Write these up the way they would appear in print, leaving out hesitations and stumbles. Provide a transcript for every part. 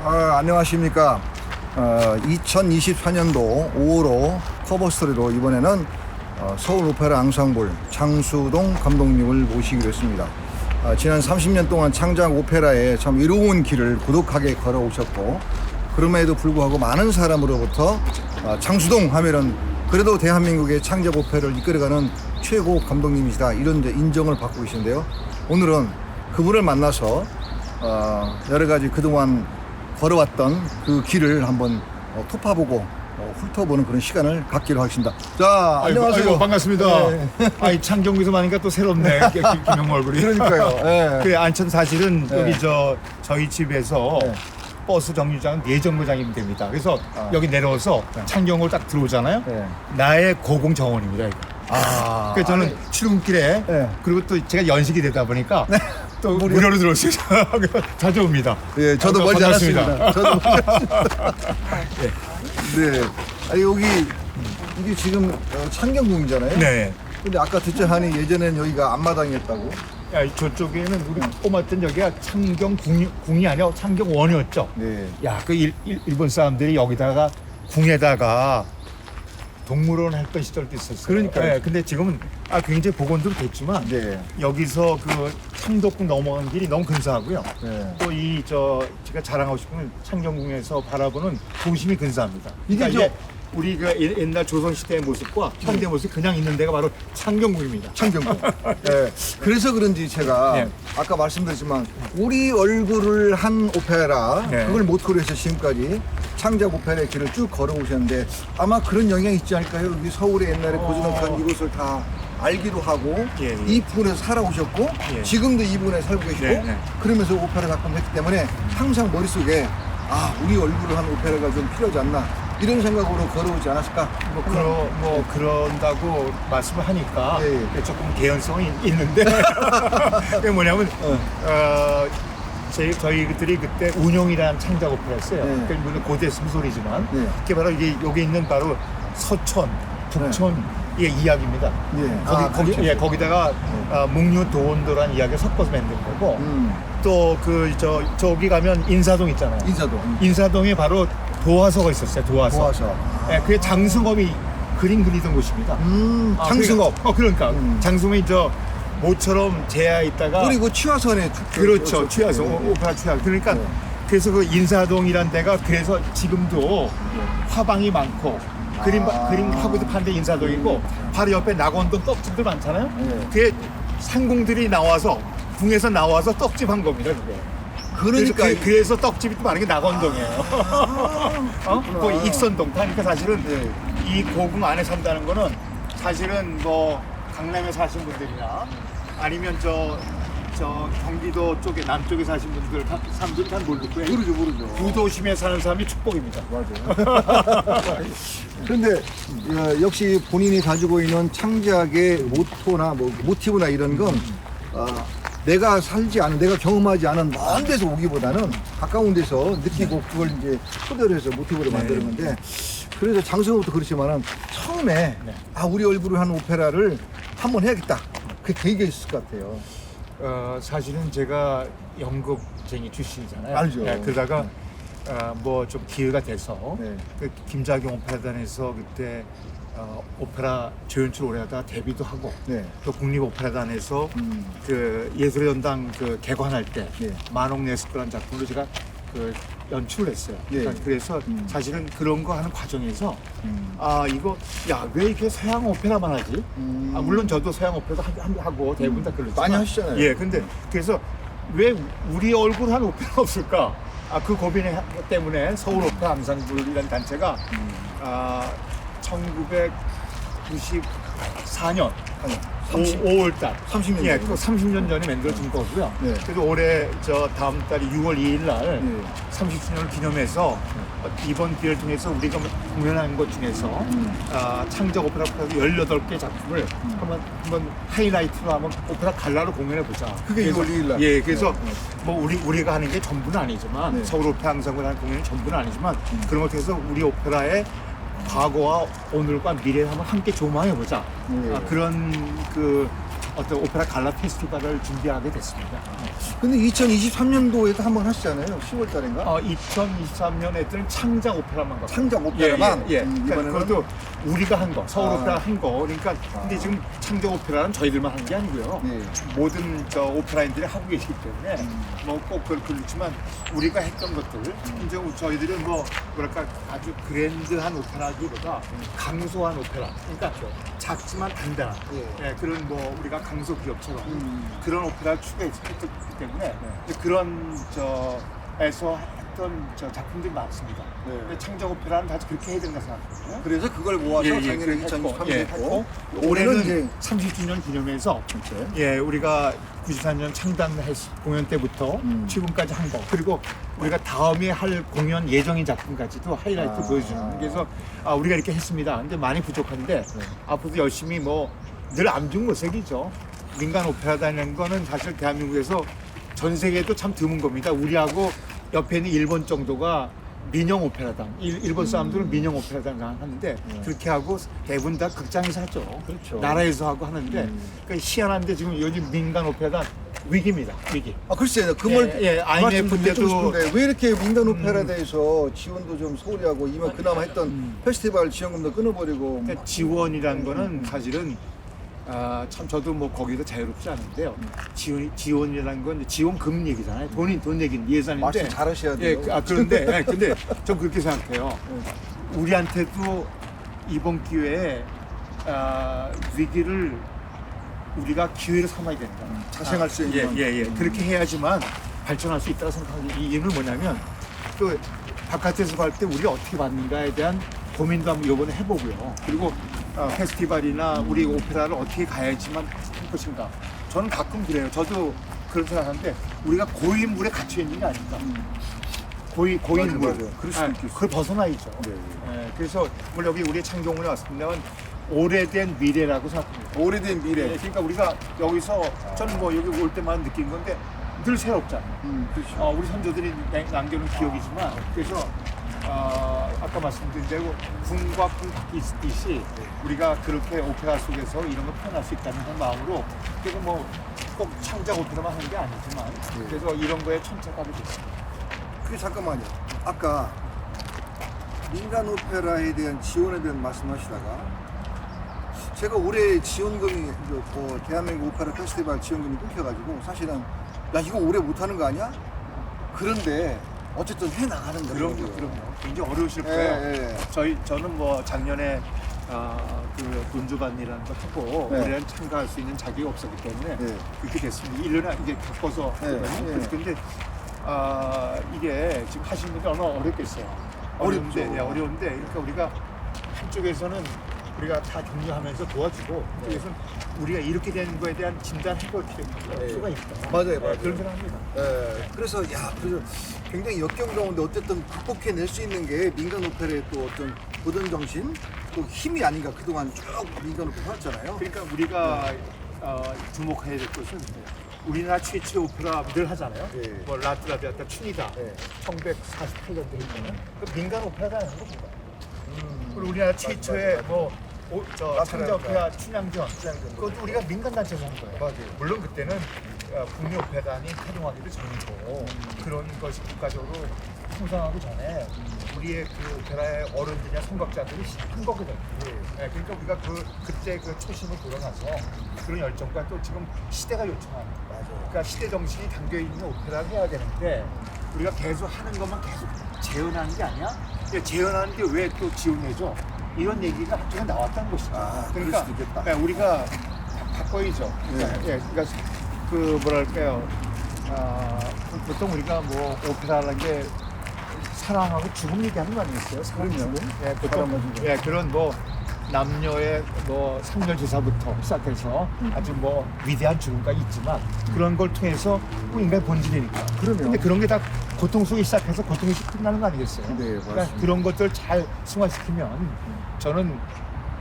안녕하십니까. 2024년도 5월호 커버스토리로 이번에는 서울 오페라 앙상블 장수동 감독님을 모시기로 했습니다. 지난 30년 동안 창작 오페라에 참 이로운 길을 고독하게 걸어오셨고, 그럼에도 불구하고 많은 사람으로부터 장수동 하면은 그래도 대한민국의 창작 오페라를 이끌어가는 최고 감독님이시다, 이런 인정을 받고 계신데요. 오늘은 그분을 만나서 여러 가지 그동안 걸어왔던 그 길을 한번 토파보고 훑어보는 그런 시간을 갖기로 하겠습니다. 자, 안녕하세요. 아이고, 반갑습니다. 네. 아이 창경에서 많으니까 또 새롭네. 김영 얼굴이. 그러니까요. 네. 그래, 안천 사실은 네. 여기 저희 집에서 네. 버스 정류장은 4정거장이면 됩니다. 그래서 여기 내려와서 창경을 딱 들어오잖아요. 네. 나의 고공 정원입니다. 이거. 그래서 저는 출근길에 네. 그리고 또 제가 연식이 되다 보니까 또 무료로 들어오세요. 자주 옵니다. 예, 저도 멀지 반갑습니다. 않았습니다. 저도 멀지 않았습니다. 네. 아니, 여기 이게 지금 창경궁이잖아요. 네. 근데 아까 듣자 하니 예전엔 여기가 앞마당이었다고. 야, 저쪽에는 우리 꼽았던 여기가 창경궁이 아니라 창경원이었죠. 네. 야, 그 일본 사람들이 여기다가 궁에다가 동물원 했던 시절도 있었어요. 그러니까요. 네, 근데 지금은 굉장히 복원도 됐지만 네. 여기서 그 창덕궁 넘어간 길이 너무 근사하고요. 네. 또 제가 자랑하고 싶은 창경궁에서 바라보는 도심이 근사합니다. 이게 그러니까 이게 우리 그 옛날 조선 시대의 모습과 현대 모습이 그냥 있는 데가 바로 창경궁입니다. 창경궁. 네. 그래서 그런지 제가 네. 아까 말씀드렸지만 우리 얼굴을 한 오페라, 네. 그걸 모토로 해서 지금까지 창작 오페라의 길을 쭉 걸어오셨는데 아마 그런 영향이 있지 않을까요? 여기 서울의 옛날에 고즈넉한 이곳을 다 알기도 하고 예, 예. 이 부분에서 살아오셨고 예. 지금도 이 부분에 살고 계시고 네, 네. 그러면서 오페라 작품을 했기 때문에 항상 머릿속에 우리 얼굴을 한 오페라가 좀 필요하지 않나, 이런 생각으로 걸어오지 않았을까? 그런다고 말씀을 하니까 예. 조금 개연성이 있는데 그게 뭐냐면 저희들이 그때 운용이라는 창작 오페라였어요. 네. 그러니까 물론 고대 숨소리지만 네. 그게 바로 이게 여기 있는 바로 서천, 북천의 이야기입니다. 네. 거기다가 묵류 도원도라는 이야기를 섞어서 만든 거고 또 저기 가면 인사동 있잖아요. 인사동에 바로 도화서가 있었어요. 도화서. 예, 그게 장승업이 그림 그리던 곳입니다. 장승업. 그러니까 장승업이 모처럼 제야 있다가 그리고 취화선에 그렇죠. 취하서 오페라 취하. 그러니까 그래서 그 인사동이란 데가 그래서 지금도 화방이 많고 그림 하고도 파는데 인사동이고 바로 옆에 낙원동 떡집들 많잖아요. 그게 상궁들이 나와서 궁에서 나와서 떡집 한 겁니다. 그게. 그러니까 그래서 떡집이 또 많은 게 낙원동이에요. 그 익선동. 그러니까 사실은 이 고궁 안에 산다는 거는 사실은 뭐 강남에 사신 분들이나 아니면 저 경기도 쪽에 남쪽에 사신 분들 사람들이 잘 모르고요. 모르죠. 구도심에 사는 사람이 축복입니다. 맞아요. 그런데 역시 본인이 가지고 있는 창작의 모토나 뭐 모티브나 이런 건 내가 살지 않은, 내가 경험하지 않은 먼 데서 오기보다는 가까운 데서 느끼고 그걸 이제 토대로 해서 모티브로 만드는 건데, 그래서 장승호도 그렇지만은 처음에 우리 얼굴을 한 오페라를 한번 해야겠다, 그 계기가 있을 것 같아요. 사실은 제가 연극쟁이 출신이잖아요. 알죠. 그러다가 뭐 좀 기회가 돼서 네. 그 김자경 오페라단에서 그때 오페라 조연출 오래 하다가 데뷔도 하고 또 국립오페라단에서 그 예술의 전당 그 개관할 때 네. 만옥네스크라는 작품으로 제가 그 연출을 했어요. 그래서 사실은 그런 거 하는 과정에서 이거 왜 이렇게 서양 오페라만 하지? 물론 저도 서양 오페라도 하고 대부분 다 그러지만 많이 하시잖아요. 예, 근데 그래서 왜 우리 얼굴 한 오페라가 없을까? 그 고민 때문에 서울 오페라 앙상블이라는 단체가 1994년 5월달 30년 예, 그 30년 전에 만들어진 거고요. 그래서 올해 다음 달 6월 2일 날 30주년을 기념해서 이번 기회를 통해서 우리가 공연한 것 중에서 창작 오페라 18개 작품을 한번 하이라이트로 한번 오페라 갈라로 공연해 보자. 그게 6월 2일 날. 예, 그래서 뭐 우리가 하는 게 전부는 아니지만 서울 오페라 앙상블 하는 공연이 전부는 아니지만 그런 것 해서 우리 오페라의 과거와 오늘과 미래를 한번 함께 조망해 보자. 그런 그 어떤 오페라 갈라 페스티벌을 준비하게 됐습니다. 근데 2023년도에도 한번 하시잖아요. 10월 달인가? 2023년에는 창작 오페라만 갔어요. 창작 오페라만? 예. 이번에는? 그러니까 그것도 우리가 한 거, 서울 아. 오페라 한 거. 그러니까 근데 지금 창작 오페라는 저희들만 하는 게 아니고요. 네. 모든 저 오페라인들이 하고 계시기 때문에 뭐 꼭 그렇지만 우리가 했던 것들 이제 저희들은 뭐랄까 아주 그랜드한 오페라기보다 감소한 오페라. 그러니까 작지만 단단한 예. 그런 뭐 우리가 강소 기업처럼 그런 오페라를 추구했기 때문에 그런 저에서 했던 저 작품들이 많습니다. 네. 근데 창작 오페라는 다 그렇게 해야 된다 생각하거든요. 그래서 그걸 모아서 작년에 2023년에 했고 올해는 이제 30주년 기념해서 그렇죠. 우리가 94년 창단 공연 때부터 지금까지 한 거, 그리고 우리가 다음에 할 공연 예정인 작품까지도 하이라이트 보여주는. 그래서 우리가 이렇게 했습니다. 근데 많이 부족한데 앞으로도 열심히 늘 암중무색이죠. 민간 오페라다는 거는 사실 대한민국에서 전 세계도 참 드문 겁니다. 우리하고 옆에 있는 일본 정도가 민영 오페라단, 일본 사람들은 민영 오페라단 하는데 그렇게 하고 대부분 다 극장에서 하죠. 그렇죠. 나라에서 하고 하는데 그러니까 희한한데 지금 요즘 민간 오페라단 위기입니다. 위기. 글쎄요. 그 말 IMF 때도 싶은데 왜 이렇게 민간 오페라에 대해서 지원도 좀 소홀히 하고 이만 그나마 했던 페스티벌 지원금도 끊어버리고 그러니까 지원이라는 거는 사실은 참 저도 거기도 자유롭지 않은데요. 지원이라는 건 지원금 얘기잖아요. 돈 얘기는 예산인데. 말씀 잘하셔야 돼요. 그런데 근데 전 그렇게 생각해요. 우리한테도 이번 기회에 위기를 우리가 기회를 삼아야 된다. 자생할 수 있는. 그렇게 해야지만 발전할 수 있다고 생각하는 이유는 뭐냐면 또 바깥에서 볼 때 우리가 어떻게 받는가에 대한 고민도 한번 이번에 해보고요. 그리고 페스티벌이나 우리 오페라를 어떻게 가야지만 할 것인가. 저는 가끔 그래요. 저도 그런 생각하는데 우리가 고인물에 갇혀 있는 게 아닌가. 고인물. 맞아요. 그럴 수도 있겠어요. 그걸 벗어나야죠. 네. 그래서 오늘 여기 우리 창경문에 왔습니다만 오래된 미래라고 생각합니다. 오래된 미래. 그러니까 우리가 여기서 저는 여기 올 때만 느낀 건데 늘 새롭잖아요. 그렇죠. 우리 선조들이 남겨놓은 기억이지만 그래서 아까 말씀드린 대로 군과 군 바뀌듯이 우리가 그렇게 오페라 속에서 이런 걸 표현할 수 있다는 그런 마음으로 그래서 꼭 창작 오페라만 하는 게 아니지만 그래서 이런 거에 천착하게 됐습니다. 잠깐만요. 아까 민간 오페라에 대한 지원에 대한 말씀하시다가 제가 올해 지원금이 대한민국 오페라 페스티벌 지원금이 끊겨가지고 사실은 이거 올해 못하는 거 아니야? 그런데 어쨌든 해 나가는 거예요. 그럼요. 굉장히 어려우실 거예요. 저는 작년에 그 돈주반이라는 걸 하고 올해는 참가할 수 있는 자격이 없었기 때문에 그렇게 됐습니다. 1년에 이제 겪어서 근데 이게 지금 하시는 분들 얼마나 어렵겠어요. 어려운데 그러니까 우리가 한쪽에서는 우리가 다 격려하면서 도와주고 한쪽에서는 우리가 이렇게 되는 거에 대한 진단해볼 필요가 있다. 맞아요. 그런 생각합니다. 그래서 그래서 굉장히 역경가운데 어쨌든 극복해낼 수 있는 게 민간 오페라의 또 어떤 보던 정신, 또 힘이 아닌가. 그동안 쭉 민간 오페라 했잖아요. 그러니까 우리가 주목해야 될 것은 우리나라 최초의 오페라 늘 하잖아요. 라트라비아타 춘이다. 1948년도에 있는 그 민간 오페라가 하는 겁니다. 그리고 우리나라 최초의 창작 오페라 춘향전 그것도 우리가 민간 단체에서 한 거예요. 맞아요. 물론 그때는 국내 오페라단이 활용하기도 전이고 그런 것이 국가적으로 풍성하기 전에 우리의 그 오페라의 어른들이나 선각자들이 한 거거든요. 그러니까 우리가 그때 그 초심을 돌아가서 그런 열정과 또 지금 시대가 요청하는 그러니까 시대 정신이 담겨 있는 오페라를 해야 되는데 우리가 계속 하는 것만 계속 재현하는 게 아니야? 재현하는 게 왜 또 지원해줘? 이런 얘기가 한쪽에 나왔다는 것이죠. 그러니까 그럴 수도 있겠다. 우리가 바꿔야죠. 그러니까 그 뭐랄까요? 보통 우리가 오페라라는 게 사랑하고 죽음 얘기하는 거 아니겠어요? 사랑 죽음? 보통 그런 남녀의 상렬제사부터 시작해서 아주 위대한 죽음까지 있지만 그런 걸 통해서 인간의 본질이니까. 근데 그런 게 다 고통 속에 시작해서 고통이 끝나는 거 아니겠어요? 그러니까 그런 것들 잘 승화시키면 저는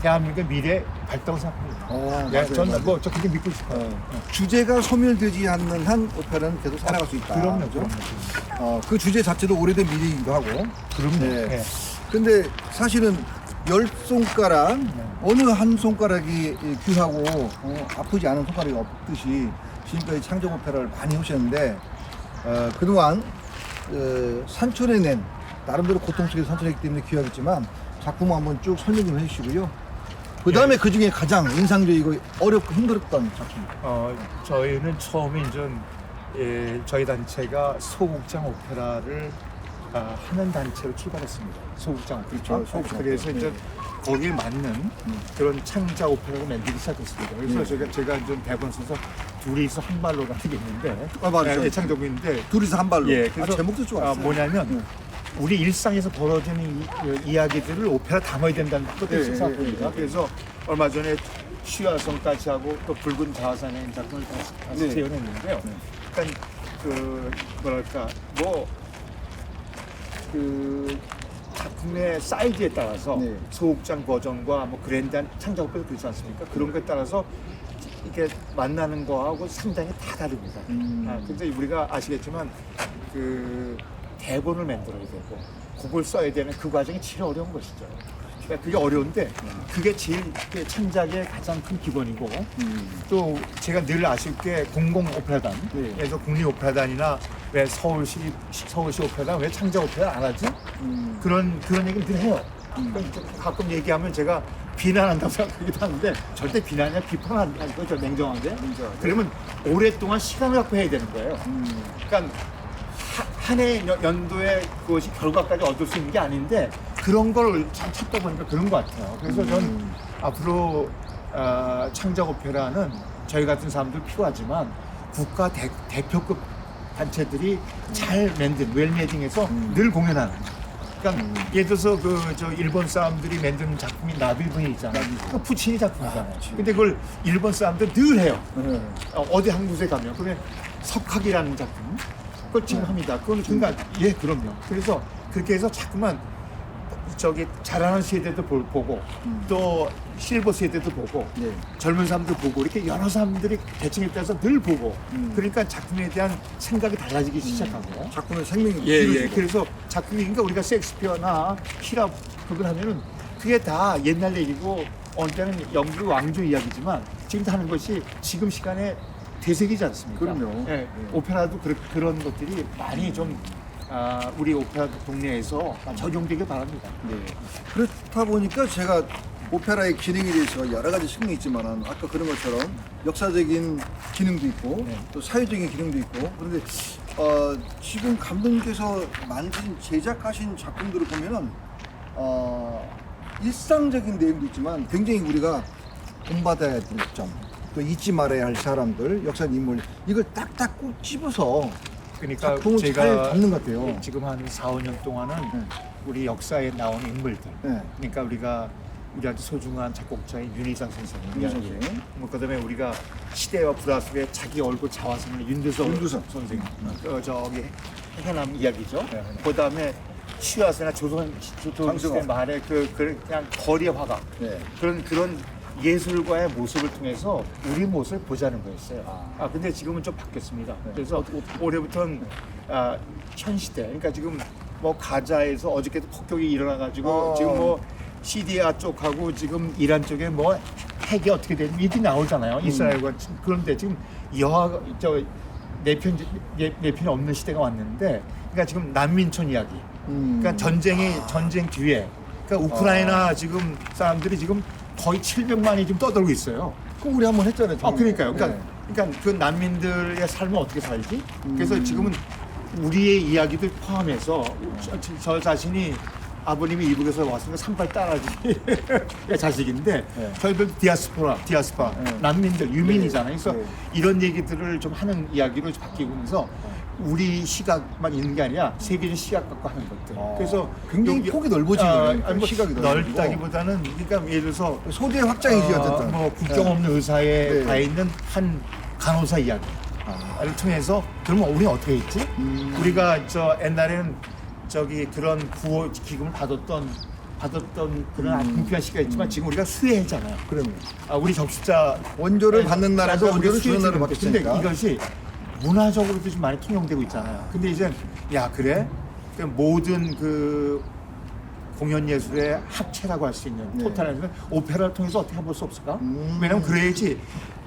대한민국의 미래 밝다고 생각합니다. 저는 저 그렇게 믿고 싶어요. 주제가 소멸되지 않는 한 오페라는 계속 살아갈 수 있다. 그럼요. 그 주제 자체도 오래된 미래이기도 하고. 그럼요. 근데 사실은 열 손가락 어느 한 손가락이 귀하고 아프지 않은 손가락이 없듯이 지금까지 창작 오페라를 많이 하셨는데 그동안 산천해낸 나름대로 고통 속에서 산천했기 때문에 귀하겠지만 작품 한번 쭉 설명 좀 해주시고요. 그 다음에 그 중에 가장 인상적이고 어렵고 힘들었던 작품. 저희는 처음에 이제 저희 단체가 소극장 오페라를 하는 단체로 출발했습니다. 소극장 오페라. 그렇죠, 소극장 그래서 오페라. 이제 거기에 맞는 그런 창작 오페라를 만들기 시작했습니다. 그래서 제가 이제 대본 써서 둘이서 한 발로 같은 게 있는데, 맞아요. 애창적인데 둘이서 한 발로. 예, 그래서 제목도 좋았어요. 뭐냐면 우리 일상에서 벌어지는 이야기들을 오페라 담아야 된다는 것도 예, 생각합니다. 예. 그래서 얼마 전에 쉬화성까지 하고 또 붉은 자화상의 작품을 다시 네. 재현했는데요. 그러니까 그 뭐랄까 그 작품의 사이즈에 따라서 네. 소극장 버전과 뭐 그랜드한 창작업도 그렇지 않습니까? 그런 것에 따라서 이게 만나는 거하고 상당히 다 다릅니다. 근데 우리가 아시겠지만 그 대본을 만들어야 되고 곡을 써야 되는 그 과정이 제일 어려운 것이죠. 그러니까 그게 어려운데 그게 제일 창작의 가장 큰 기본이고 또 제가 늘 아쉽게 공공 오페라단에서 국립 오페라단이나 왜 서울시 오페라단 왜 창작 오페라 안 하지? 그런 얘기를 늘 해요. 그러니까 가끔 얘기하면 제가 비난한다고 생각하기도 하는데 절대 비난이 아니라 비판하는 거죠, 냉정하게. 그러면 오랫동안 시간을 갖고 해야 되는 거예요. 그러니까 한 해 연도에 그것이 결과까지 얻을 수 있는 게 아닌데 그런 걸 참 찾다 보니까 그런 것 같아요. 그래서 전 앞으로 창작 오페라는 저희 같은 사람들 필요하지만 국가 대표급 단체들이 잘 만든 웰메이딩해서 늘 공연하는. 그러니까 예를 들어서 저 일본 사람들이 만든 작품이 나비분이 있잖아요. 그 푸치니 작품이잖아요. 근데 그걸 일본 사람들 늘 해요. 어디 한 곳에 가면 그러면 석학이라는 작품 그걸 지금 합니다. 그건 그러니까 예 그럼요. 그래서 그렇게 해서 자꾸만 저기 잘하는 세대도 보고 또 실버 세대도 보고 네. 젊은 사람들 보고 이렇게 여러 사람들이 대칭에 따라서 늘 보고 그러니까 작품에 대한 생각이 달라지기 시작하고 작품의 생명이 예. 그래서 작품이 그러니까 우리가 셰익스피어나 히랍 그걸 하면은 그게 다 옛날 얘기고 어느 때는 영국 왕조 이야기지만 지금 하는 것이 지금 시간에 대세이지 않습니까? 그럼요. 예, 오페라도 그런 것들이 많이 좀 우리 오페라 동네에서 적용되길 바랍니다. 네. 그렇다 보니까 제가 오페라의 기능에 대해서 여러 가지 측면이 있지만 아까 그런 것처럼 역사적인 기능도 있고 또 사회적인 기능도 있고 그런데 지금 감독님께서 만든 제작하신 작품들을 보면은 일상적인 내용도 있지만 굉장히 우리가 본받아야 될 점, 또 잊지 말아야 할 사람들, 역사 인물 이걸 딱딱 꼭 집어서 그러니까 작품을 잘 제가 담는 것 같아요. 지금 한 4, 5년 동안은 우리 역사에 나오는 인물들 네. 그러니까 우리한테 소중한 작곡자인 윤희상 선생님 윤희상 이야기 선생님. 그다음에 우리가 시대와 불화 속에 자기 얼굴 자화상을 윤두석 선생님 저기 해남 이야기죠. 그다음에 시화세나 조선 시대 말에 그냥 거리의 화각 네. 그런 예술과의 모습을 통해서 우리 모습을 보자는 거였어요. 근데 지금은 좀 바뀌었습니다. 그래서 올해부터는 현 시대, 그러니까 지금 뭐 가자에서 어저께도 폭격이 일어나가지고 지금 뭐 시리아 쪽하고 지금 이란 쪽에 뭐 핵이 어떻게 되는 일이 나오잖아요. 이스라엘과 그런데 지금 내편이 없는 시대가 왔는데, 그러니까 지금 난민촌 이야기, 그러니까 전쟁 뒤에, 그러니까 우크라이나 지금 사람들이 지금 거의 700만이 지금 떠들고 있어요. 그거 우리 한번 했잖아요. 그러니까요. 그러니까 그 난민들의 삶을 어떻게 살지? 그래서 지금은 우리의 이야기들 포함해서 저 자신이 아버님이 이북에서 왔으니까 산발 따라지 자식인데 저희들 디아스포라 난민들 유민이잖아요. 그래서 이런 얘기들을 좀 하는 이야기로 바뀌면서 우리 시각만 있는 게 아니라 세계적 시각 갖고 하는 것들. 그래서 굉장히 폭이 넓어지는 거예요. 뭐 시각이 넓다기보다는 그러니까 예를 들어서 소재 확장이지 어쨌든. 뭐 국경 없는 의사에 가 있는 한 간호사 이야기를 통해서 그러면 우리 어떻게 했지? 우리가 옛날에는 그런 구호 기금을 받았던 그런 궁핍한 시기가 있지만 지금 우리가 수혜했잖아요. 그러면 우리 접수자 원조를 받는 나라에서 원조를 주는 나라를 근데 받겠으니까. 이것이 문화적으로도 좀 많이 통용되고 있잖아요. 근데 이제 그래? 모든 그 공연 예술의 합체라고 할 수 있는 네. 토탈에서는 오페라를 통해서 어떻게 볼 수 없을까? 왜냐면 그래야지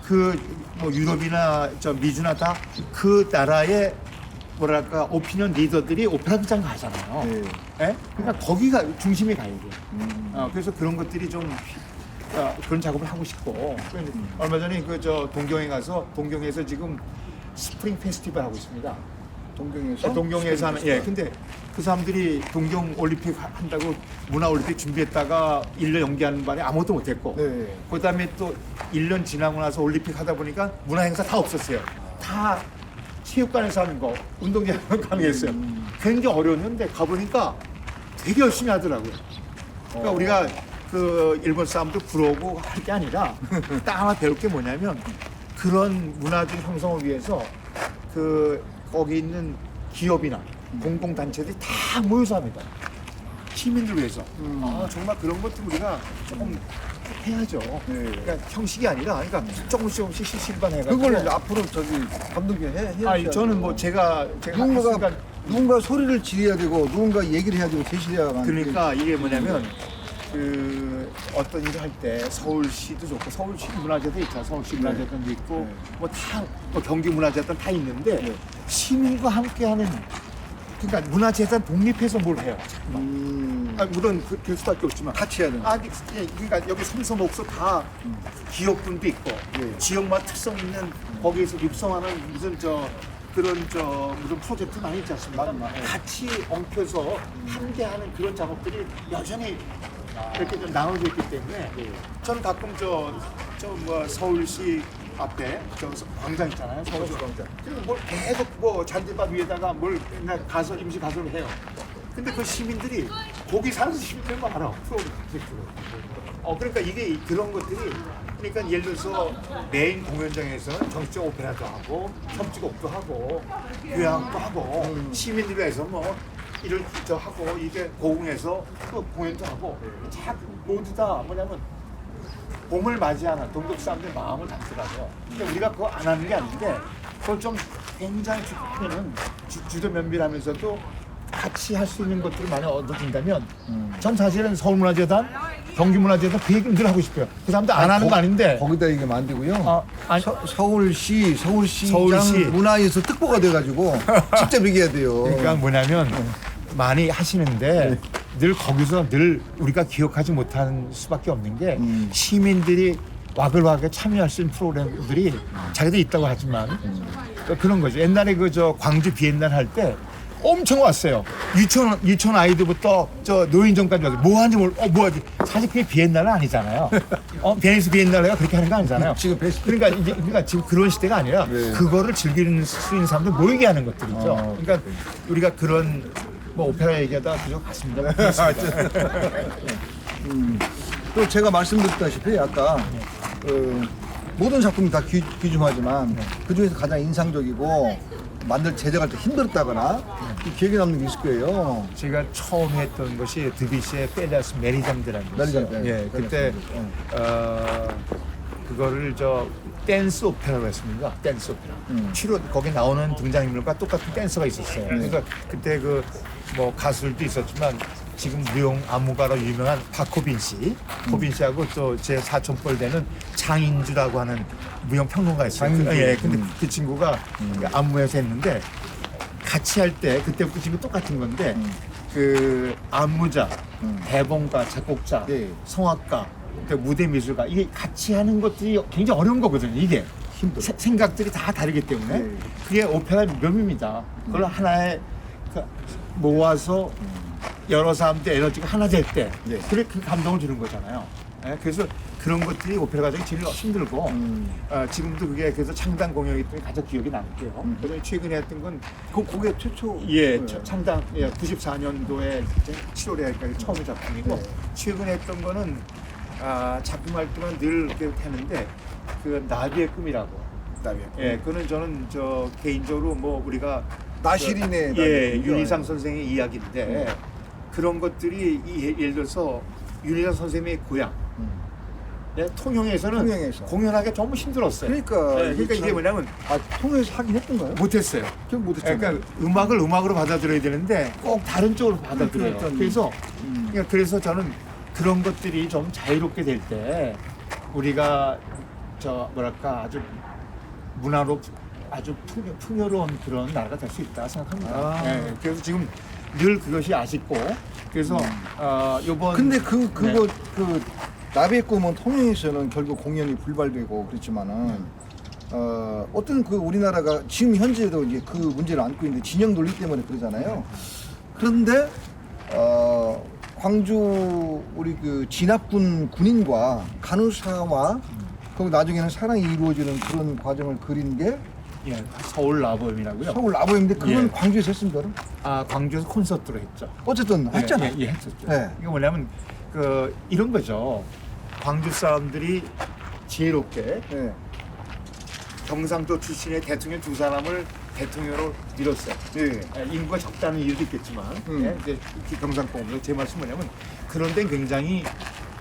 그 뭐 유럽이나 저 미주나 다 그 나라의 뭐랄까 오피니언 리더들이 오페라 극장 가잖아요. 네. 예? 그러니까 거기가 중심이 가야 돼. 그래서 그런 것들이 좀 그런 작업을 하고 싶고 얼마 전에 그 저 동경에 가서 동경에서 지금 스프링 페스티벌 하고 있습니다. 동경에서 동경에서 하는 예 근데 그 사람들이 동경 올림픽 한다고 문화 올림픽 준비했다가 1년 연기하는 바람에 아무것도 못했고 네. 그다음에 또 1년 지나고 나서 올림픽 하다 보니까 문화 행사 다 없었어요. 다 체육관에서 하는 거 운동장으로 가능했어요. 굉장히 어려웠는데 가보니까 되게 열심히 하더라고요. 그러니까 우리가 그 일본 사람도 부러우고 할 게 아니라 딱 하나 배울 게 뭐냐면 그런 문화적 형성을 위해서 그 거기 있는 기업이나 공공단체들이 다 모여서 합니다. 시민들 위해서. 정말 그런 것들 우리가 조금 해야죠. 그러니까 형식이 아니라 그러니까 조금씩 실반해가지고. 그걸 이제 앞으로 저기 감독이 해야 저는 뭐 제가 누군가가 했으니까 누군가 소리를 지어야 되고 누군가 얘기를 해야 되고 제시해야 하는 그러니까 이게 뭐냐면 그 어떤 일을 할 때 서울시도 좋고 서울시 문화재도 있잖아. 서울시 문화재단도 있고 뭐 다 뭐 경기 문화재단 다 있는데 시민과 함께하는 그러니까 문화재단 독립해서 뭘 해요. 물론 그 수밖에 없지만 같이 해야 되는 그러니까 여기 성서목소 다 기업분도 있고 지역마다 특성 있는 거기에서 육성하는 무슨 무슨 프로젝트 많이 있지 않습니까? 같이 엉켜서 함께하는 그런 작업들이 여전히 이렇게 좀 나눠져 있기 때문에 저는 가끔 뭐 서울시 앞에 광장 있잖아요. 서울시 광장. 그리고 뭘 계속 뭐 잔디밭 위에다가 뭘 맨날 임시 가설을 해요. 근데 그 시민들이 거기 사는 시민들만 알아. 프로젝트로. 그러니까 이게 그런 것들이 그러니까 예를 들어서 메인 공연장에서는 정치적 오페라도 하고 협주곡도 하고 교향도 하고 시민들 위해서 뭐 이를 하고 이게 고궁에서 또 공연도 하고 자 모두 다 뭐냐면 봄을 맞이하는 동독 사람들 마음을 담더라고요. 근데 우리가 그거 안 하는 게 아닌데 그걸 좀 굉장히 주도 면밀하면서도 같이 할 수 있는 것들을 많이 얻어진다면 전 사실은 서울문화재단, 경기문화재단 그 얘기를 늘 하고 싶어요. 그 사람들 안 하는 거 아닌데 거기다 이게 만들고요. 아니, 서울시장 문화예술 특보가 돼가지고 직접 얘기해야 돼요. 그러니까 뭐냐면 많이 하시는데 늘 거기서 늘 우리가 기억하지 못하는 수밖에 없는 게 시민들이 와글와글 참여할 수 있는 프로그램들이 자기들 있다고 하지만 그런 거죠. 옛날에 광주 비엔날 할 때 엄청 왔어요. 유치원 아이들부터 노인정까지 와서 뭐 하는지 뭐하지. 사실 그게 비엔날은 아니잖아요. 베니스 비엔날레가 그렇게 하는 거 아니잖아요. 그러니까 지금 그런 시대가 아니라 그거를 즐길 수 있는 사람들 모이게 하는 것들이죠. 그러니까 우리가 그런 뭐 오페라 얘기하다가 그저 갔습니다. 또 제가 말씀드렸다시피 아까 모든 작품이 다 귀중하지만 그 중에서 가장 인상적이고 제작할 때 힘들었다거나 기억에 남는 게 있을 거예요. 제가 처음 했던 것이 드뷔시의 페리아스 메리잠드라는 거였어요. 그때 그거를 댄스 오페라로 했습니다. 댄스 오페라. 치료 거기 나오는 등장인물과 똑같은 댄서가 있었어요. 그러니까 그때 뭐 가수들도 있었지만 지금 무용 안무가로 유명한 박호빈 씨, 호빈 씨하고 또 제 사촌뻘 되는 장인주라고 하는 무용 평론가 있어요. 근데 그 친구가 안무에서 했는데 같이 할 때 그때부터 지금 똑같은 건데 그 안무자, 대본가, 작곡자, 성악가, 무대 미술가 이게 같이 하는 것들이 굉장히 어려운 거거든요. 이게 생각들이 다 다르기 때문에 그게 오페라의 묘미입니다. 그걸 하나에 모아서 여러 사람들 에너지가 하나 될 때 그래 그 감동을 주는 거잖아요. 그래서 그런 것들이 오페라 과정이 제일 힘들고 지금도 그게 그래서 창단 공연이기 때문에 가장 기억이 남고요. 그다음에 최근에 했던 건 그게 최초 창단 94년도에 7월에 처음 작품이고 최근에 했던 거는 작품 활동은 늘 이렇게 하는데 그 나비의 꿈이라고. 그거는 저는 개인적으로 뭐 우리가 나시린의 윤희상 선생의 이야기인데 그런 것들이 예를 들어서 윤희상 선생님의 고향 네, 통영에서는 통영에서. 공연하기 너무 힘들었어요. 그러니까 네, 그러니까 이게 뭐냐면 통영에서 하긴 했던가요? 못했어요. 기억 못했잖아요. 그러니까 음악을 음악으로 받아들여야 되는데 꼭 다른 쪽으로 받아들여요. 그러니까. 그래서 그래서 저는 그런 것들이 좀 자유롭게 될 때 우리가 저 뭐랄까 아주 문화로 아주 풍요로운 그런 나라가 될 수 있다 생각합니다. 아. 네, 그래서 지금 늘 그것이 아쉽고 그래서 이번 근데 그거 그 나비의 꿈은 통영에서는 결국 공연이 불발되고 그랬지만은 어떤 그 우리나라가 지금 현재도 이제 그 문제를 안고 있는데 진영 논리 때문에 그러잖아요. 그런데 광주 우리 그 진압군 군인과 간호사와 그 나중에는 사랑이 이루어지는 그런 과정을 그린 게 예, 서울 라보엠이라고요. 서울 라보엠인데 그건 예. 광주에서 했습니다. 그럼? 광주에서 콘서트로 했죠. 어쨌든 했잖아요. 예, 했었죠. 네. 이게 뭐냐면 그 이런 거죠. 광주 사람들이 지혜롭게 네. 경상도 출신의 대통령 두 사람을 대통령으로 밀었어요. 네. 인구가 적다는 이유도 있겠지만 이제 경상권에서 제 말씀은 뭐냐면 그런 데는 굉장히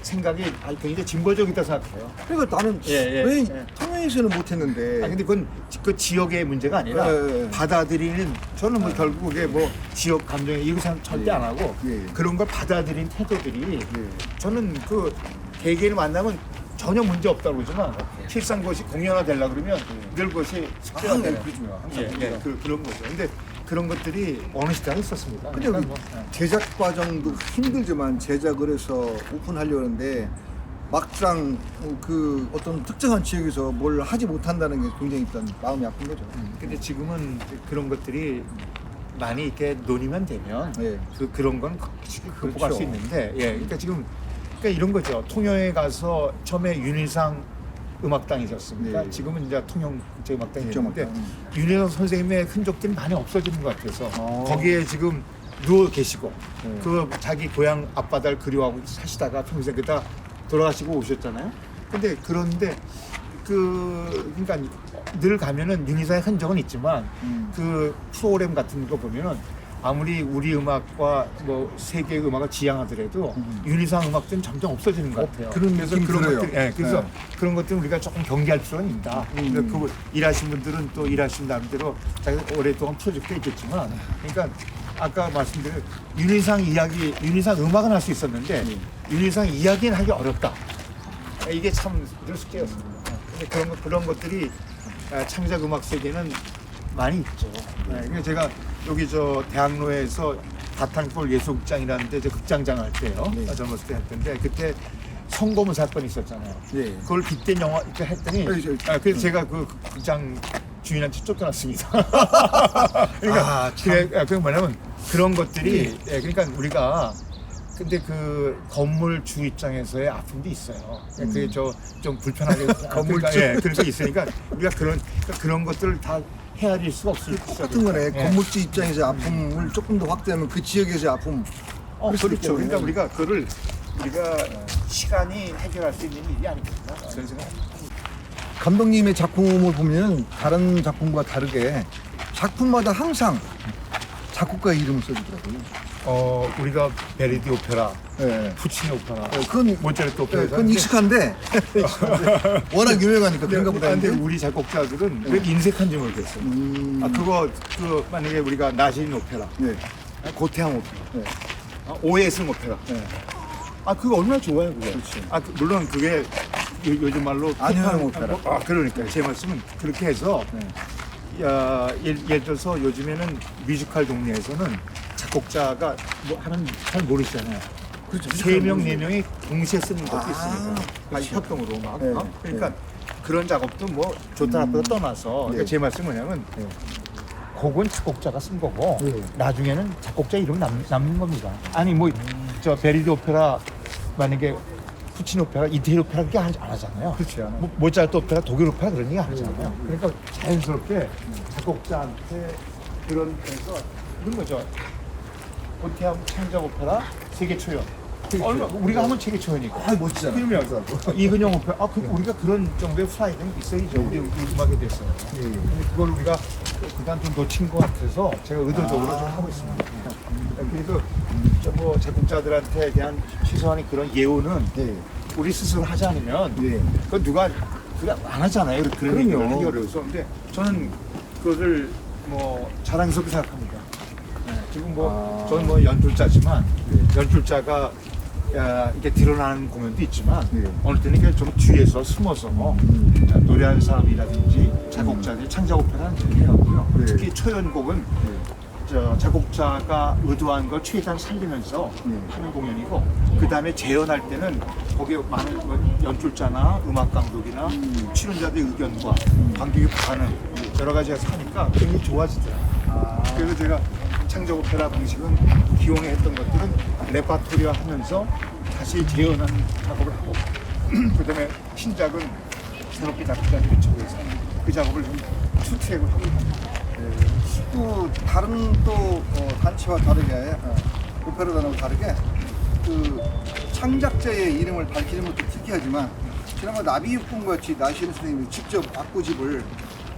생각이 굉장히 진보적이다 생각해요. 그러니까 나는 예, 왜 예. 통영에서는 못했는데 근데 그건 그 지역의 문제가 아니라 예. 받아들이는 저는 뭐 결국에 뭐 지역 감정에 이거 절대 안 하고 예. 그런 걸 받아들인 태도들이 예. 저는 그 개개인을 만나면 전혀 문제 없다고 그러지만 실상 그것이 공연화 되려고 그러면 늘 그것이 숙제가 네, 돼요. 그렇죠. 항상 그런 거죠. 근데 그런 것들이 어느 시대에 있었습니다. 근데 그러니까 제작 과정도 힘들지만 제작을 해서 오픈하려고 하는데 막상 그 어떤 특정한 지역에서 뭘 하지 못한다는 게 굉장히 일단 마음이 아픈 거죠. 근데 지금은 그런 것들이 많이 이렇게 논의만 되면 예. 그런 건 쉽게 극복할 그렇죠. 수 있는데 그러니까 지금 그러니까 이런 거죠. 통영에 가서 처음에 윤희상 음악당이셨습니까? 네. 지금은 이제 통영 국제음악당이 됐는데 국제음악당. 윤희상 선생님의 흔적들이 많이 없어지는 것 같아서 어. 거기에 지금 누워 계시고 네. 그 자기 고향 앞바다를 그리워하고 사시다가 평생 그다 돌아가시고 오셨잖아요. 근데 그런데 그러니까 늘 가면은 윤희상의 흔적은 있지만 그 프로그램 같은 거 보면은 아무리 우리 음악과 뭐 세계 음악을 지향하더라도 윤희상 음악들은 점점 없어지는 것 같아요. 그런 그래서 느낌 그런 들어요. 것들, 그래서 네. 그런 것들은 우리가 조금 경계할 필요는 있다. 그래서 그 일하신 분들은 또 일하신 나름대로 자기가 오랫동안 프로젝트가 있겠지만, 그러니까 아까 말씀드린 윤희상 이야기, 윤희상 음악은 할 수 있었는데 윤희상 이야기는 하기 어렵다. 이게 참 늘 숙제였습니다. 근데 그런 것들이 창작 음악 세계는 많이 있죠. 그래서 제가 여기 저 대학로에서 다탄골 예술극장이라는 데 극장장 할 때요. 네. 젊었을 때 했던데 그때 성고문 사건이 있었잖아요. 네. 그걸 빗댄 영화 이렇게 했더니 그래서 제가 그 극장 주인한테 쫓겨났습니다. 그러니까 그게 뭐냐면 그런 것들이 그러니까 우리가 근데 그 건물주 입장에서의 아픔도 있어요. 그게 좀 불편하게 건물주. 그런 게 있으니까 우리가 그런 것들을 다 헤아릴 수가 없어요. 똑같은 거네. 건물주 입장에서 아픔을 조금 더 확대하면 그 지역에서의 아픔. 그렇죠. 그러니까 우리가 그거를 우리가 시간이 해결할 수 있는 일이 아니거든요. 그런 생각합니다. 감독님의 작품을 보면 다른 작품과 다르게 작품마다 항상 작곡가 이름을 써주더라고요. 우리가 베르디 오페라, 네. 푸치니 오페라, 그건 모차르트 오페라. 그건 익숙한데 워낙 유명하니까 그런가 보다. 근데 우리 작곡자들은 왜 인색한지 모르겠어요. 그거 만약에 우리가 나시린 오페라, 네. 고태항 오페라, 네. 오해승 오페라. 네. 그거 얼마나 좋아요, 그거. 그렇지. 물론 그게 요즘 말로 안현영 오페라. 그러니까요. 제 말씀은 그렇게 해서 예를 들어서 요즘에는 뮤지컬 동네에서는 작곡자가 뭐 하는 잘 모르시잖아요. 그렇죠. 3명, 4명이 동시에 쓰는 것도 있으니까. 그렇죠. 협동으로 막. 네, 그러니까 네. 그런 작업도 뭐 좋다 나쁘다 떠나서 그러니까 네. 제 말씀은 뭐냐면 네. 곡은 작곡자가 쓴 거고 네. 나중에는 작곡자 이름 남는 겁니다. 아니 뭐 저 베르디 오페라 만약에 푸치니 오페라, 이태리 오페라 그렇게 안 하잖아요. 그렇지 않아요. 모차르트 오페라, 독일 오페라 그런 얘기 안 하잖아요. 그러니까 자연스럽게 작곡자한테 그런 데서 그런 거죠. 고태함 창작 오페라 세계 초연. 우리가 하면 세계 초연이고. 멋지잖아. 그러면 이근영 오페라, 우리가 그런 정도의 프라이드는 있어야죠. 우리 음악에 대해서는. 근데 그걸 우리가 그간 좀 놓친 것 같아서 제가 의도적으로 좀 하고 있습니다. 그래서 뭐 작곡자들한테 대한 최소한의 그런 예우는 네. 우리 스스로 하지 않으면 예. 그건 누가 안 하잖아요. 그런 그럼요. 얘기를 하기 어려워서. 근데 저는 그거를 뭐 자랑스럽게 생각합니다. 네, 지금 뭐 저는 뭐 연출자지만 연출자가 이렇게 드러나는 공연도 있지만 어느 때는 이렇게 좀 뒤에서 숨어서 노래하는 사람이라든지 작곡자들이 창작 오페라는 그렇게 하고요. 특히 초연곡은 작곡자가 의도한 걸 최대한 살리면서 하는 공연이고, 그 다음에 재연할 때는 거기에 많은 뭐 연출자나 음악 감독이나 출연자들의 의견과 관객의 반응 여러 가지가 하니까 굉장히 좋아지더라고요. 그래서 제가 창작 오페라 방식은 기용에 했던 것들은 레파토리화 하면서 다시 재현하는 작업을 하고 그 다음에 신작은 새롭게 작곡자들이 요청해서 그 작업을 좀 투트랙을 하고 있습니다. 또 다른 또 단체와 다르게 오페라단하고 다르게 그 창작자의 이름을 밝히는 것도 특이하지만 지난번 나비육군 같이 나시는 선생님이 직접 악보집을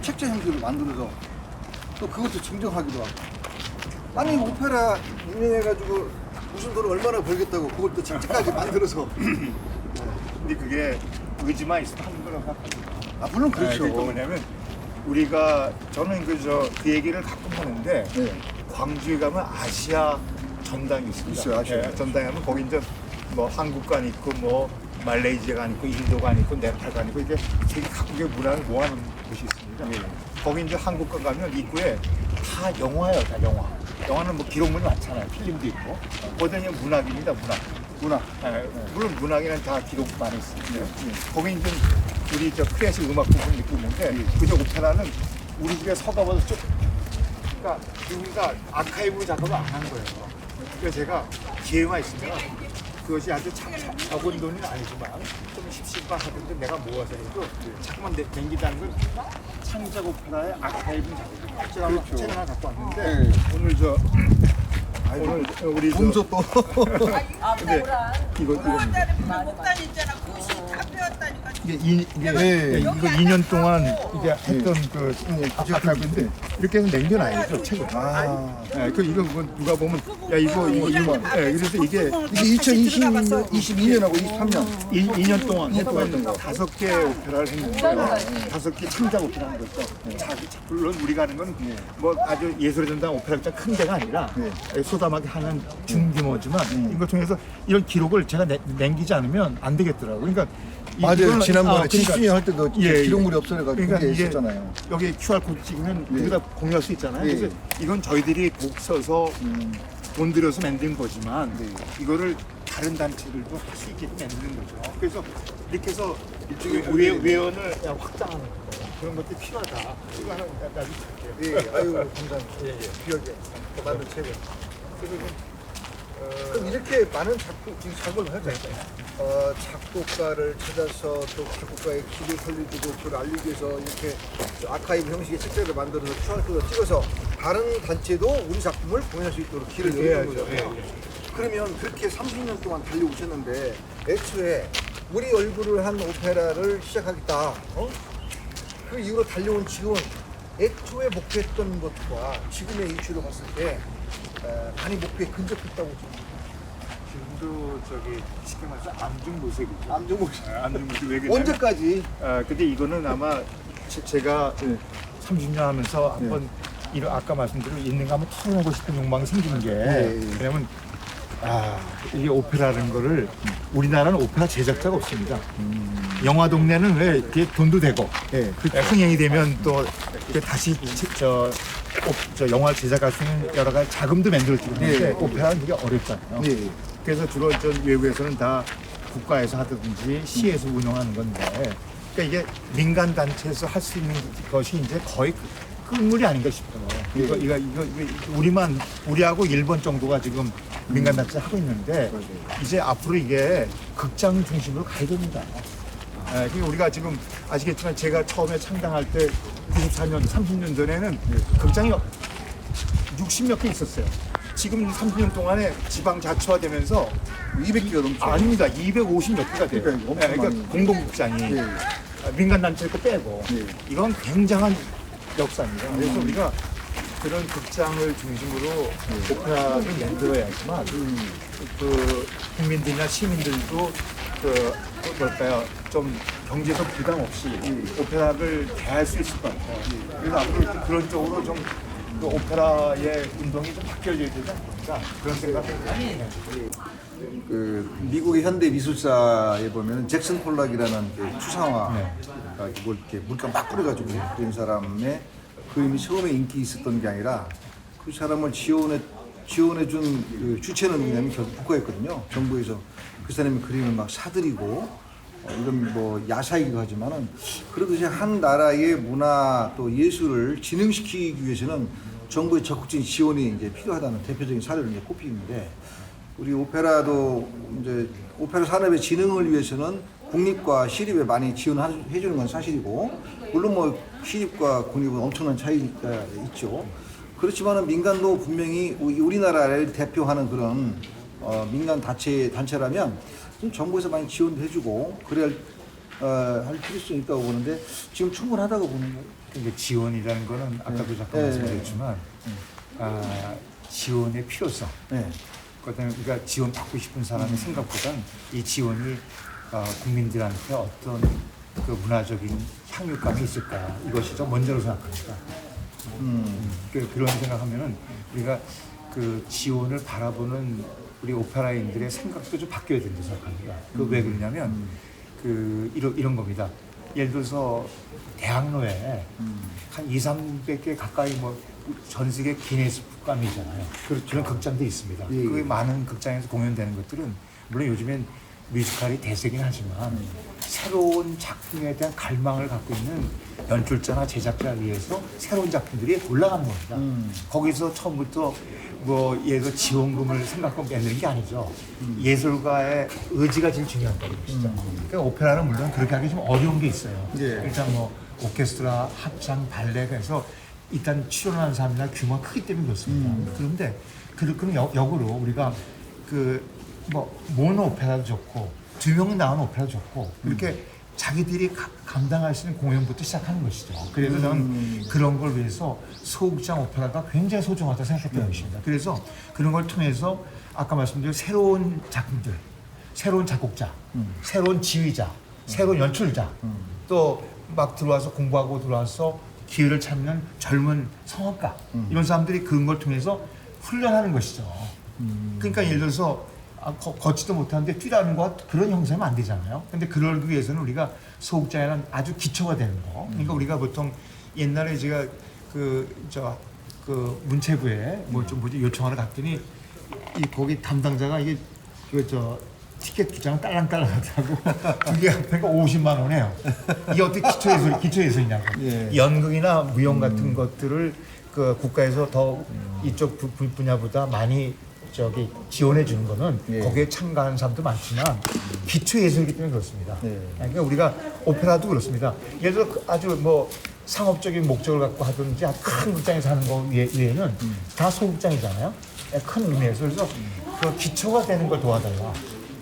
책자 형식으로 만들어서 또 그것도 증정하기도 하고, 아니 오페라 유명해가지고 무슨 돈을 얼마나 벌겠다고 그걸 또 책자까지 만들어서 근데 그게 의지만 있으면 하는 거라고 생각합니다. 물론 그렇죠. 그러니까 뭐냐면 우리가 저는 그 얘기를 가끔 하는데 광주에 가면 아시아 전당이 있습니다. 있어요, 아시아. 전당에 가면 거기 이제 뭐 한국관 있고 뭐 말레이시아가 있고 인도가 있고 네팔가 있고 이게 되게 각국의 문화를 모아놓은 곳이 있습니다. 거기 이제 한국관 가면 입구에 다 영화예요, 다 영화. 영화는 뭐 기록물이 많잖아요. 필름도 있고. 거기는 문학입니다, 문학. 물론 문학에는 다 기록 많이 있습니다. 거기 이제 우리 클래식 음악 부분 느끼고 있는데 그저 오페라는 우리 집에 서가봐서 쭉, 그러니까 우리가 아카이브 작업을 안 한 거예요. 그래서 제가 기회가 있으면 그것이 아주 적은 돈은 아니지만 좀 십시반 하던데 내가 모아서라도 자꾸만 남기다는 건 창작 오페라의 아카이브 작업이에요. 제가 그렇죠. 책 하나 갖고 왔는데 오늘 오늘 우리 검소 또 근데 이겁니다. 목단 있잖아. 굿이 다 빼었다니까. 이게 네. 이거 2년 동안 이게 했던 그 아카이브인데 이렇게 해서 남겨놔야죠, 책을. 그 이거 누가 보면 야 이거 그래서 이게 2022년하고 23년 2년 동안 했던 5개 오페라를 했는데요. 5개 창작 오페라 한 거죠. 물론 우리가 하는 건 뭐 아주 예술의 전당 오페라처럼 큰 데가 아니라 소담하게 하는 중규모지만 이걸 통해서 이런 기록을 제가 남기지 않으면 안 되겠더라고요. 그러니까 맞아요. 지난번에 그러니까 70주년 할 때도 기록물이 없어져가지고 그러니까 그게 이게 있었잖아요. 여기 QR코드 찍으면 여기다 공유할 수 있잖아요. 예. 그래서 이건 저희들이 곡 써서 돈 들여서 만든 거지만 이거를 다른 단체들도 할 수 있게끔 만드는 거죠. 그래서 이렇게 해서 일종의 외연을 확장하는 거. 그런 것들이 필요하다. 이거 하나 나중에 예, 아유 감사합니다. 기억에 만든 책을. 그럼 이렇게 많은 지금 작업을 하죠. 작곡가를 찾아서 또 작곡가의 길을 살려주고 그걸 알리기 위해서 이렇게 아카이브 형식의 책자를 만들어서 QR코드 찍어서 다른 단체도 우리 작품을 공연할 수 있도록 길을 열는 거잖아요. 그러면 그렇게 30년 동안 달려오셨는데 애초에 우리 얼굴을 한 오페라를 시작하겠다. 그 이후로 달려온 지금은 애초에 목표했던 것과 지금의 이슈로 봤을 때 많이 목표에 근접했다고 좀. 지금도 쉽게 말해서 암중 모색이죠. 암중 모색. 암중 모색 왜 그러냐면 언제까지? 근데 이거는 아마 제가 30년 하면서 한번 이런 아까 말씀드린 있는가 한번 털어내고 싶은 욕망이 생기는 게 왜냐면 이게 오페라라는 거를 우리나라는 오페라 제작자가 없습니다. 영화 동네는 왜 이렇게 돈도 되고 흥행이 되면 또 다시 저 영화 제작할 수 있는 여러 가지 자금도 만들어지고 있는데 오페라는 되게 어렵잖아요. 그래서 주로 외국에서는 다 국가에서 하든지 시에서 운영하는 건데, 그러니까 이게 민간 단체에서 할 수 있는 것이 이제 거의 끝물이 아닌가 싶어요. 이거 우리하고 일본 정도가 지금 민간 단체 하고 있는데 이제 앞으로 이게 극장 중심으로 가야 됩니다. 그러니까 우리가 지금 아시겠지만 제가 처음에 창당할 때 94년, 30년 전에는 극장이 60몇 개 있었어요. 지금 30년 동안에 지방 자치화되면서 200개가 넘죠. 아닙니다. 250몇 개가 돼요. 그러니까 공동극장이 민간 단체 거 빼고 이건 굉장한 역사입니다. 그래서 우리가 그런 극장을 중심으로 오페라를 만들어야지만 그 국민들이나 시민들도 뭘까요? 좀 경제적 부담 없이 오페라를 대할 수 있을 것 같아요. 그래서 앞으로 그런 쪽으로 좀 그 오페라의 운동이 좀 바뀌어져야 되지 않을까 그런 생각이 듭니다. 그 미국의 현대 미술사에 보면 잭슨 폴락이라는 그 추상화, 이걸 이렇게 물감 막 뿌려가지고 그린 사람의 그림이 처음에 인기 있었던 게 아니라 그 사람을 지원해준 그 주체는 뭐냐면 결국 국가였거든요. 정부에서 그 사람이 그림을 막 사들이고 이런 뭐 야사이기도 하지만은 그러듯이 한 나라의 문화 또 예술을 진흥시키기 위해서는 정부의 적극적인 지원이 이제 필요하다는 대표적인 사례를 이제 꼽히는데 우리 오페라도 이제 오페라 산업의 진흥을 위해서는 국립과 시립에 많이 지원해 주는 건 사실이고 물론 뭐 시립과 국립은 엄청난 차이가 있죠. 그렇지만은 민간도 분명히 우리나라를 대표하는 그런 민간 단체라면 좀 정부에서 많이 지원해주고 그래야 할 필요성이 있다고 보는데 지금 충분하다고 보는 거예요. 그러니까 지원이라는 거는 아까도 잠깐 말씀드렸지만 지원의 필요성. 그다음에 우리가 지원 받고 싶은 사람의 생각보다는 이 지원이 국민들한테 어떤 그 문화적인 향유감이 있을까 이것이 좀 먼저로 생각합니다. 그런 생각하면은 우리가 그 지원을 바라보는 우리 오페라인들의 생각도 좀 바뀌어야 된다고 생각합니다. 그 왜 그러냐면 그 이런 겁니다. 예를 들어서 대학로에 한 200~300개 가까이 뭐 전 세계 기네스 북감이잖아요. 그런 극장도 있습니다. 예. 그 많은 극장에서 공연되는 것들은 물론 요즘엔 뮤지컬이 대세긴 하지만 새로운 작품에 대한 갈망을 갖고 있는 연출자나 제작자에 의해서 새로운 작품들이 올라가는 겁니다. 거기서 처음부터 뭐 예를 들어 지원금을 생각하고 내는 게 아니죠. 예술가의 의지가 제일 중요하다는 것이죠. 그러니까 오페라는 물론 그렇게 하기 좀 어려운 게 있어요. 예. 일단 뭐 오케스트라, 합창, 발레가 해서 일단 출연하는 사람이나 규모가 크기 때문에 그렇습니다. 그런데 그럼 역으로 우리가 그 뭐 모노 오페라도 좋고 두 명이 나오는 오페라도 좋고 이렇게 자기들이 감당할 수 있는 공연부터 시작하는 것이죠. 그래서 저는 그런 걸 위해서 소극장 오페라가 굉장히 소중하다고 생각했던 것입니다. 그래서 그런 걸 통해서 아까 말씀드린 새로운 작품들, 새로운 작곡자, 새로운 지휘자, 새로운 연출자 또 막 들어와서 공부하고 들어와서 기회를 찾는 젊은 성악가 이런 사람들이 그런 걸 통해서 훈련하는 것이죠. 그러니까 예를 들어서 걷지도 못하는데 뛰라는 거 그런 형상이면 안 되잖아요. 근데 그러기 위해서는 우리가 소극장에는 아주 기초가 되는 거. 그러니까 우리가 보통 옛날에 제가 그 문체부에 뭐 요청하러 갔더니 거기 담당자가 이게 티켓 두 장 딸랑딸랑 하다고 두 개 합해가 50만 원이에요. 이게 어떻게 기초예술이냐고. 예. 연극이나 무용 같은 것들을 그 국가에서 더 이쪽 분야보다 많이 지원해 주는 거는 예. 거기에 참가하는 사람도 많지만 기초예술이기 때문에 그렇습니다. 예. 그러니까 우리가 오페라도 그렇습니다. 예를 들어 아주 뭐 상업적인 목적을 갖고 하든지 큰 극장에서 하는 거 외에는 다 소극장이잖아요. 큰 의미에서 그래서 그 기초가 되는 걸 도와달라.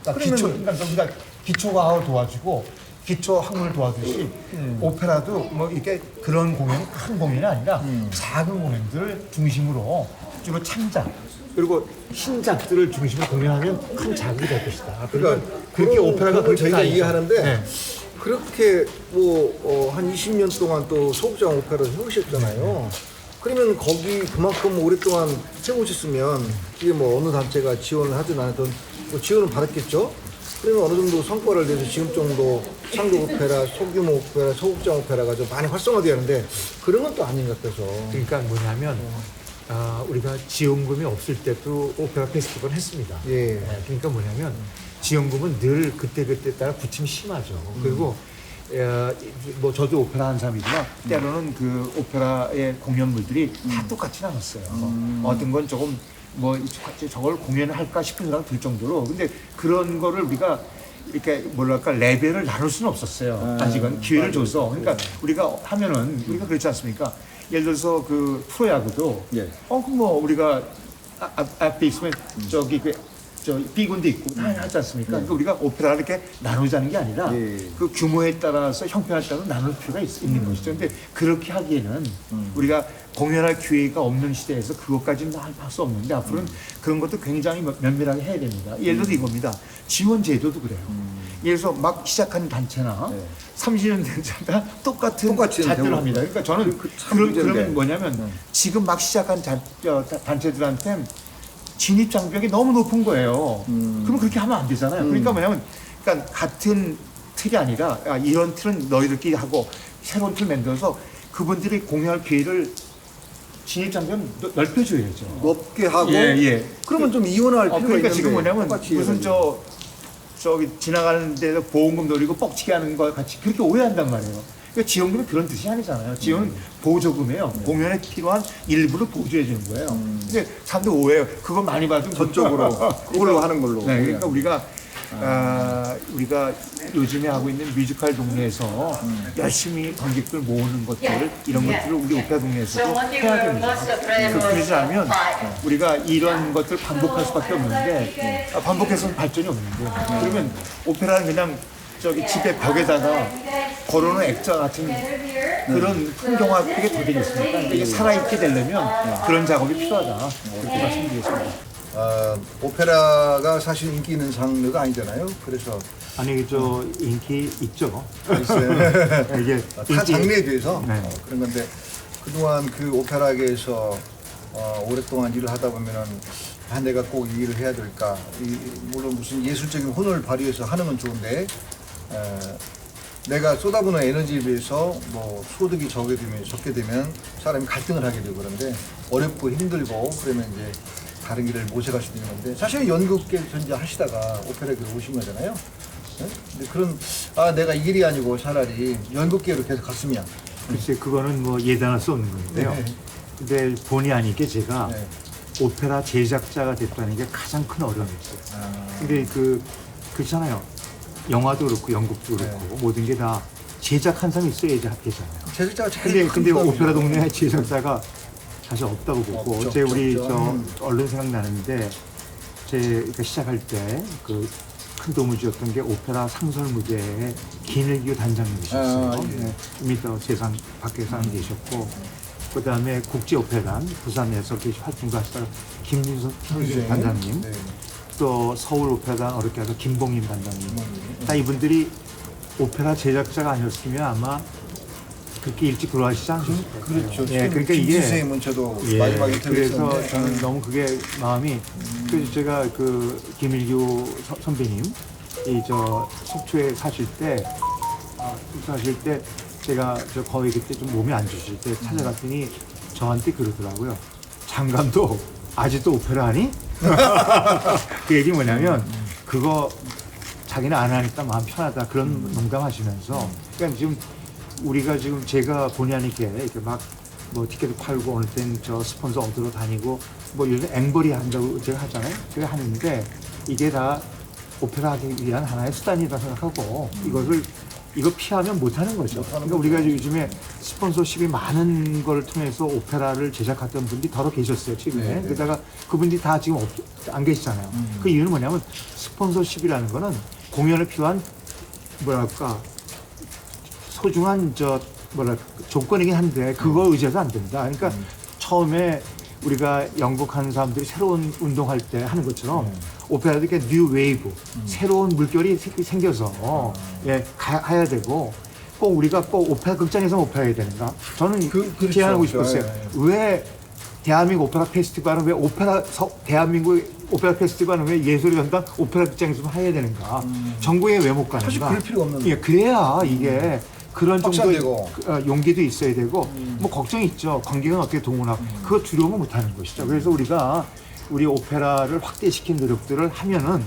그러니까 우리가 기초과학을 도와주고 기초 학문을 도와주듯이 오페라도 뭐 이렇게 그런 공연, 큰 공연이 아니라 작은 공연들을 중심으로 주로 창작 그리고 신작들을 중심으로 공연하면 큰 자극이 될 것이다. 그러니까 그렇게 오페라가 그렇게 저희가 다니죠. 이해하는데 네. 그렇게 한 20년 동안 또 소극장 오페라를 해오셨잖아요. 그러면 거기 그만큼 오랫동안 해오셨으면 이게 뭐 어느 단체가 지원을 하든 안 하든 뭐 지원을 받았겠죠. 그러면 어느 정도 성과를 내서 지금 정도 상급 오페라, 소규모 오페라, 소극장 오페라가 좀 많이 활성화되어 하는데 그런 건 또 아닌 것 같아서. 그러니까 뭐냐면 우리가 지원금이 없을 때도 오페라 페스티벌 했습니다. 예. 그러니까 뭐냐면 지원금은 늘 그때 따라 부침이 심하죠. 그리고 뭐 저도 오페라 하는 사람이지만 때로는 그 오페라의 공연물들이 다 똑같진 않았어요. 어떤 건 조금 뭐 저걸 공연을 할까 싶은 생각이 들 정도로 근데 그런 거를 우리가 이렇게 뭐랄까 레벨을 나눌 수는 없었어요. 아직은 기회를 줘서 그러니까 우리가 하면은 우리가 그렇지 않습니까? 예를 들어서 그 프로야구도 뭐 우리가 앞에 있으면 B군도 있고 다 하지 않습니까? 그러니까 우리가 오페라를 이렇게 나누자는 게 아니라 그 규모에 따라서 형편에 따라 나눌 필요가 있는 것이죠. 근데 그렇게 하기에는 우리가 공연할 기회가 없는 시대에서 그것까지는 할 수 없는데 앞으로는 그런 것도 굉장히 면밀하게 해야 됩니다. 예를 들어 이겁니다. 지원 제도도 그래요. 예를 들어서 막 시작한 단체나 30년 된 단체가 똑같이 잣대를 대우를 합니다. 그러니까 저는 참 문제인데. 그러면 뭐냐면 지금 막 시작한 단체들한테 진입 장벽이 너무 높은 거예요. 그러면 그렇게 하면 안 되잖아요. 그러니까 뭐냐면 그러니까 같은 틀이 아니라 이런 틀은 너희들끼리 하고 새로운 틀 만들어서 그분들이 공유할 기회를 진입 장벽 넓혀줘야죠. 높게 하고 예. 그러면 좀 이혼할 필요가 그러니까 있는데 지금 뭐냐면 똑같이 무슨 해가지고. 저기 지나가는 데서 보험금 노리고 뻑치게 하는 거 같이 그렇게 오해한단 말이에요. 그러니까 지원금이 그런 뜻이 아니잖아요. 지원은 보조금이에요. 공연에 필요한 일부를 보조해 주는 거예요. 근데 사람들 오해해요. 그거 많이 받으면 저쪽으로 그걸로 하는 걸로. 네, 그러니까 우리가 요즘에 하고 있는 뮤지컬 동네에서 열심히 관객들 모으는 것들 이런 것들을 우리 오페라 동네에서도 해야 됩니다. 그러지 않으면 우리가 이런 것들 반복할 수밖에 없는데 반복해서는 발전이 없는데 그러면 오페라는 그냥 저기 집의 벽에다가 걸어놓은 액자 같은 그런 풍경화되게 더 되겠습니까? 근데 이게 살아있게 되려면 그런 작업이 필요하다. 그렇게 말씀드리겠습니다. 오페라가 사실 인기 있는 장르가 아니잖아요. 그래서 아니 저 인기 있죠. 있어요. 이게 타 장르에 비해서 네. 그런 건데 그동안 그 오페라계에서 오랫동안 일을 하다 보면은 내가 꼭 이 일을 해야 될까? 물론 무슨 예술적인 혼을 발휘해서 하는 건 좋은데 내가 쏟아부는 에너지에 비해서 뭐 소득이 적게 되면 사람이 갈등을 하게 되고 그런데 어렵고 힘들고 그러면 이제 다른 길을 모셔갈 수도 있는 건데 사실 연극계에서 이제 하시다가 오페라계로 오신 거잖아요. 네? 근데 그런 내가 이 길이 아니고 차라리 연극계로 계속 갔으면 글쎄 그거는 뭐 예단할 수 없는 건데요. 네. 근데 본의 아니게 제가 네. 오페라 제작자가 됐다는 게 가장 큰 어려움이었어요. 근데 그렇잖아요. 영화도 그렇고 연극도 그렇고 모든 게 다 제작 한 사람이 있어야지 되잖아요. 제작자가 제일 근데 큰 오페라 부담이죠. 동네 제작자가 사실 없다고 보고 없죠, 어제 우리 없죠. 얼른 생각나는데 제가 시작할 때 그 큰 도움을 주었던 게 오페라 상설 무대에 김일규 단장님이셨어요. 예. 네, 좀 이따 세상 밖에서 안 계셨고 그 다음에 국제오페라 부산에서 활동도 하시다가 김민선 선생님. 단장님 네. 또 서울 오페라단 어렵게 해서 김봉임 단장님 다 이분들이 오페라 제작자가 아니었으면 아마 그렇게 일찍 돌아가시지 않으셨을 거예요. 그렇죠. 예, 그러니까 김지수의 이게 문자도 예, 마지막에 그래서 인터뷰했었는데 저는 너무 그게 마음이 그래서 제가 그 김일규 선배님 이 저 속초에 사실 때 제가 저 거의 그때 좀 몸이 안 좋으실 때 찾아갔더니 저한테 그러더라고요. 장관도 아직도 오페라 하니? 그 얘기 뭐냐면 그거 자기는 안 하니까 마음 편하다 그런 농담하시면서 그러니까 지금 우리가 지금 제가 본의 아니게 이렇게 막 뭐 티켓을 팔고 어느 때는 저 스폰서 얻으러 다니고 뭐 요즘 앵벌이 한다고 제가 하잖아요. 제가 하는데 이게 다 오페라 하기 위한 하나의 수단이다 생각하고 이거 피하면 못하는 거죠. 그러니까 우리가 요즘에 스폰서십이 많은 걸 통해서 오페라를 제작했던 분들이 더러 계셨어요 최근에. 네. 게다가 그분들이 다 지금 안 계시잖아요. 그 이유는 뭐냐면 스폰서십이라는 거는 공연에 필요한 뭐랄까 소중한 조건이긴 한데 그거 의지해서 안 된다. 그러니까 처음에 우리가 연극하는 사람들이 새로운 운동할 때 하는 것처럼 오페라도 이렇게 뉴 웨이브 새로운 물결이 생겨서 가야 되고 꼭 우리가 꼭 오페라 극장에서 오페라 해야 되는가? 저는 그렇죠. 제안하고 싶었어요. 예. 왜 대한민국 오페라 페스티벌은 왜 대한민국 오페라 페스티벌은 왜 예술의 전당 오페라 극장에서만 해야 되는가? 전국에 왜 못 가는가? 사실 그럴 필요가 없는데. 예, 그래야 이게 그런 정도의 확산되고. 용기도 있어야 되고 뭐 걱정이 있죠. 관객은 어떻게 동원하고 그거 두려움은 못하는 것이죠. 그래서 우리가 우리 오페라를 확대시킨 노력들을 하면은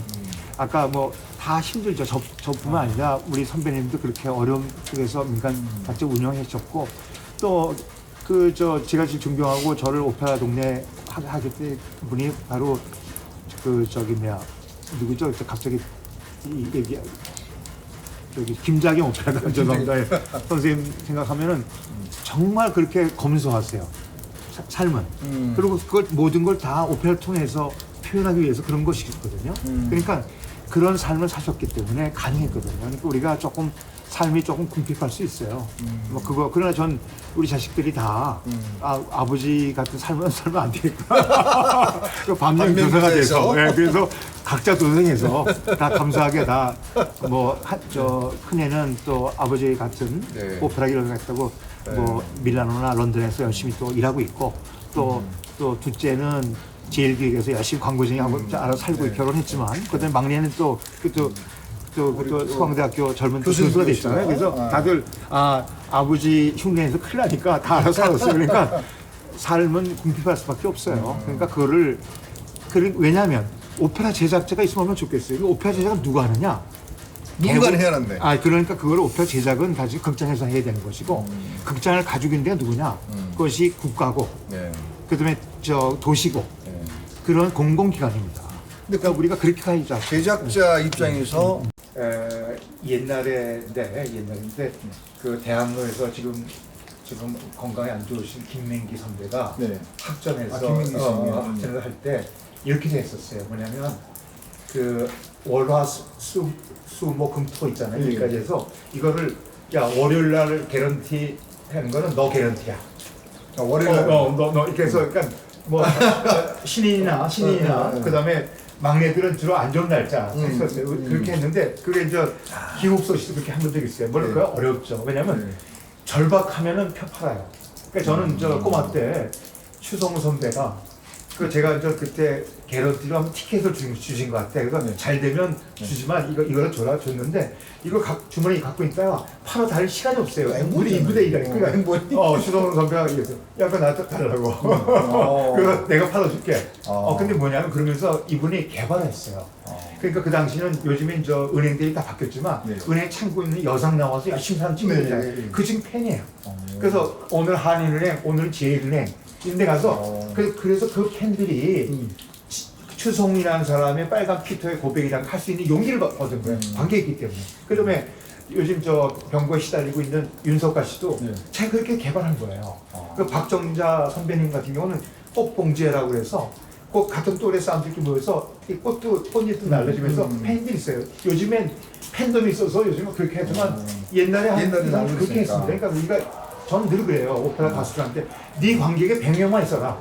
아까 뭐 다 힘들죠. 저뿐만 아니라 우리 선배님도 그렇게 어려움 속에서 민간 단체 운영하셨고 또 제가 지금 존경하고 저를 오페라 동네 하게 된 분이 바로 누구죠? 갑자기 얘기 김자경 오페라 죄송합니다. 선생님 생각하면은 정말 그렇게 검소하세요. 삶은. 그리고 그걸 모든 걸 다 오페라를 통해서 표현하기 위해서 그런 것이거든요. 그러니까 그런 삶을 사셨기 때문에 가능했거든요. 그러니까 우리가 조금 삶이 조금 궁핍할 수 있어요. 뭐 그거 그러나 전 우리 자식들이 다 아버지 같은 삶은 살면 안 되겠구나. 그 반면 교사가 돼서 예, 그래서 각자 도생해서 다 감사하게 다 뭐 저 큰애는 또 아버지 같은 네. 오페라 기를 했다고 뭐 밀라노나 런던에서 열심히 또 일하고 있고 또 둘째는 제일기획에서 열심히 광고쟁이하고 알아서 살고 결혼했지만 그다음에 막내는 또 수광대학교 젊은 교수가 됐잖아요. 그래서 다들 아버지 흉내에서 큰일 나니까 다 알아서 살았어요. 그러니까 삶은 궁핍할 수밖에 없어요. 그러니까 그거를 왜냐하면 오페라 제작자가 있으면 얼마나 좋겠어요. 그 오페라 제작은 누가 하느냐? 누군가는 해야 하는데. 그러니까 그걸 오페라 제작은 다시 극장에서 해야 되는 것이고 극장을 가지고 있는 데가 누구냐? 그것이 국가고 네. 그다음에 도시고 네. 그런 공공기관입니다. 그러니까 우리가 그렇게 가야죠. 제작자 입장에서 옛날인데 그 대학로에서 지금 건강에 안 좋으신 김맹기 선배가 네. 학전에서 김맹기 선배. 학전을 할 때 이렇게 됐었어요. 뭐냐면 그 월화수목 금토 있잖아요. 네. 여기까지 해서 이거를 야 월요일 날 개런티 하는 거는 너 개런티야. 월요일 너 이렇게 해서 그러니까 뭐 신인이나 그다음에 막내들은 주로 안 좋은 날짜 했었어요. 그렇게 했는데 그게 이제 기록서 씨도 그렇게 한 적이 있어요. 그거 어렵죠. 왜냐면 절박하면은 표 팔아요. 그러니까 저는 저 꼬마 때 추성우 선배가 그 제가 저 그때 개런티로 한번 티켓을 주신 것 같아. 그래서 잘 되면 주지만 이거를 줬는데 이걸 주머니 갖고 있다가 팔아 다닐 시간이 없어요. 우리 무대 일하니까. 그러니까 추성우 선배가 얘기했어. 야, 그거 나한테 달라고. 그래서 내가 팔아줄게. 근데 뭐냐면 그러면서 이분이 개발했어요. 그러니까 그 당시는 요즘엔 저 은행들이 다 바뀌었지만 은행 창구에 있는 여상 나와서 열심히 사람 찍는 그 지금 팬이에요. 그래서 오늘 한인은행, 오늘 제일은행 이런 데 가서 그래서 그 팬들이 추성이라는 사람의 빨간 피터의 고백이라고 할 수 있는 용기를 얻은 거예요. 관계있기 때문에. 그다음에 요즘 저 병고에 시달리고 있는 윤석가 씨도 제가 그렇게 개발한 거예요. 그 박정자 선배님 같은 경우는 꽃봉지회라고 해서 꼭 같은 또래 사람들끼리 모여서 이 꽃잎도 날려주면서 팬들이 있어요. 요즘엔 팬덤이 있어서 요즘은 그렇게 하지만 옛날에 그렇게 했습니다. 그러니까 우리가 저는 늘 그래요. 오페라 가수들한테 네 관객에 100명만 있어라.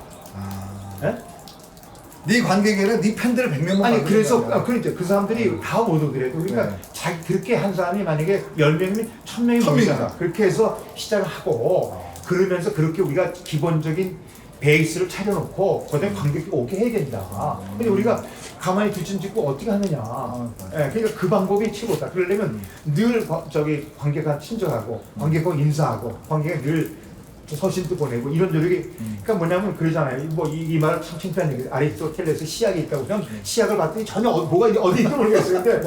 네 관객에는 네 팬들 100명만 아니 그래서 그렇죠. 그 사람들이 다 못 오더라도 그러니까 그렇게 한 사람이 만약에 10명이면 1000명이 모이잖아. 그렇게 해서 시작을 하고 그러면서 그렇게 우리가 기본적인 베이스를 차려놓고 그다음에 관객이 오게 해야 된다. 근데 우리가 가만히 뒤집고 어떻게 하느냐. 그러니까 그 방법이 최고다. 그러려면 늘 관객한테 친절하고 관객하고 인사하고 관객에 늘 서신도 보내고 이런 노력이 그러니까 뭐냐면 그러잖아요. 뭐 이 말을 참 창피한 얘기. 아리스토텔레스 시약이 있다고 그냥 시약을 봤더니 전혀 뭐가 어디 있는지 모르겠어요. 근데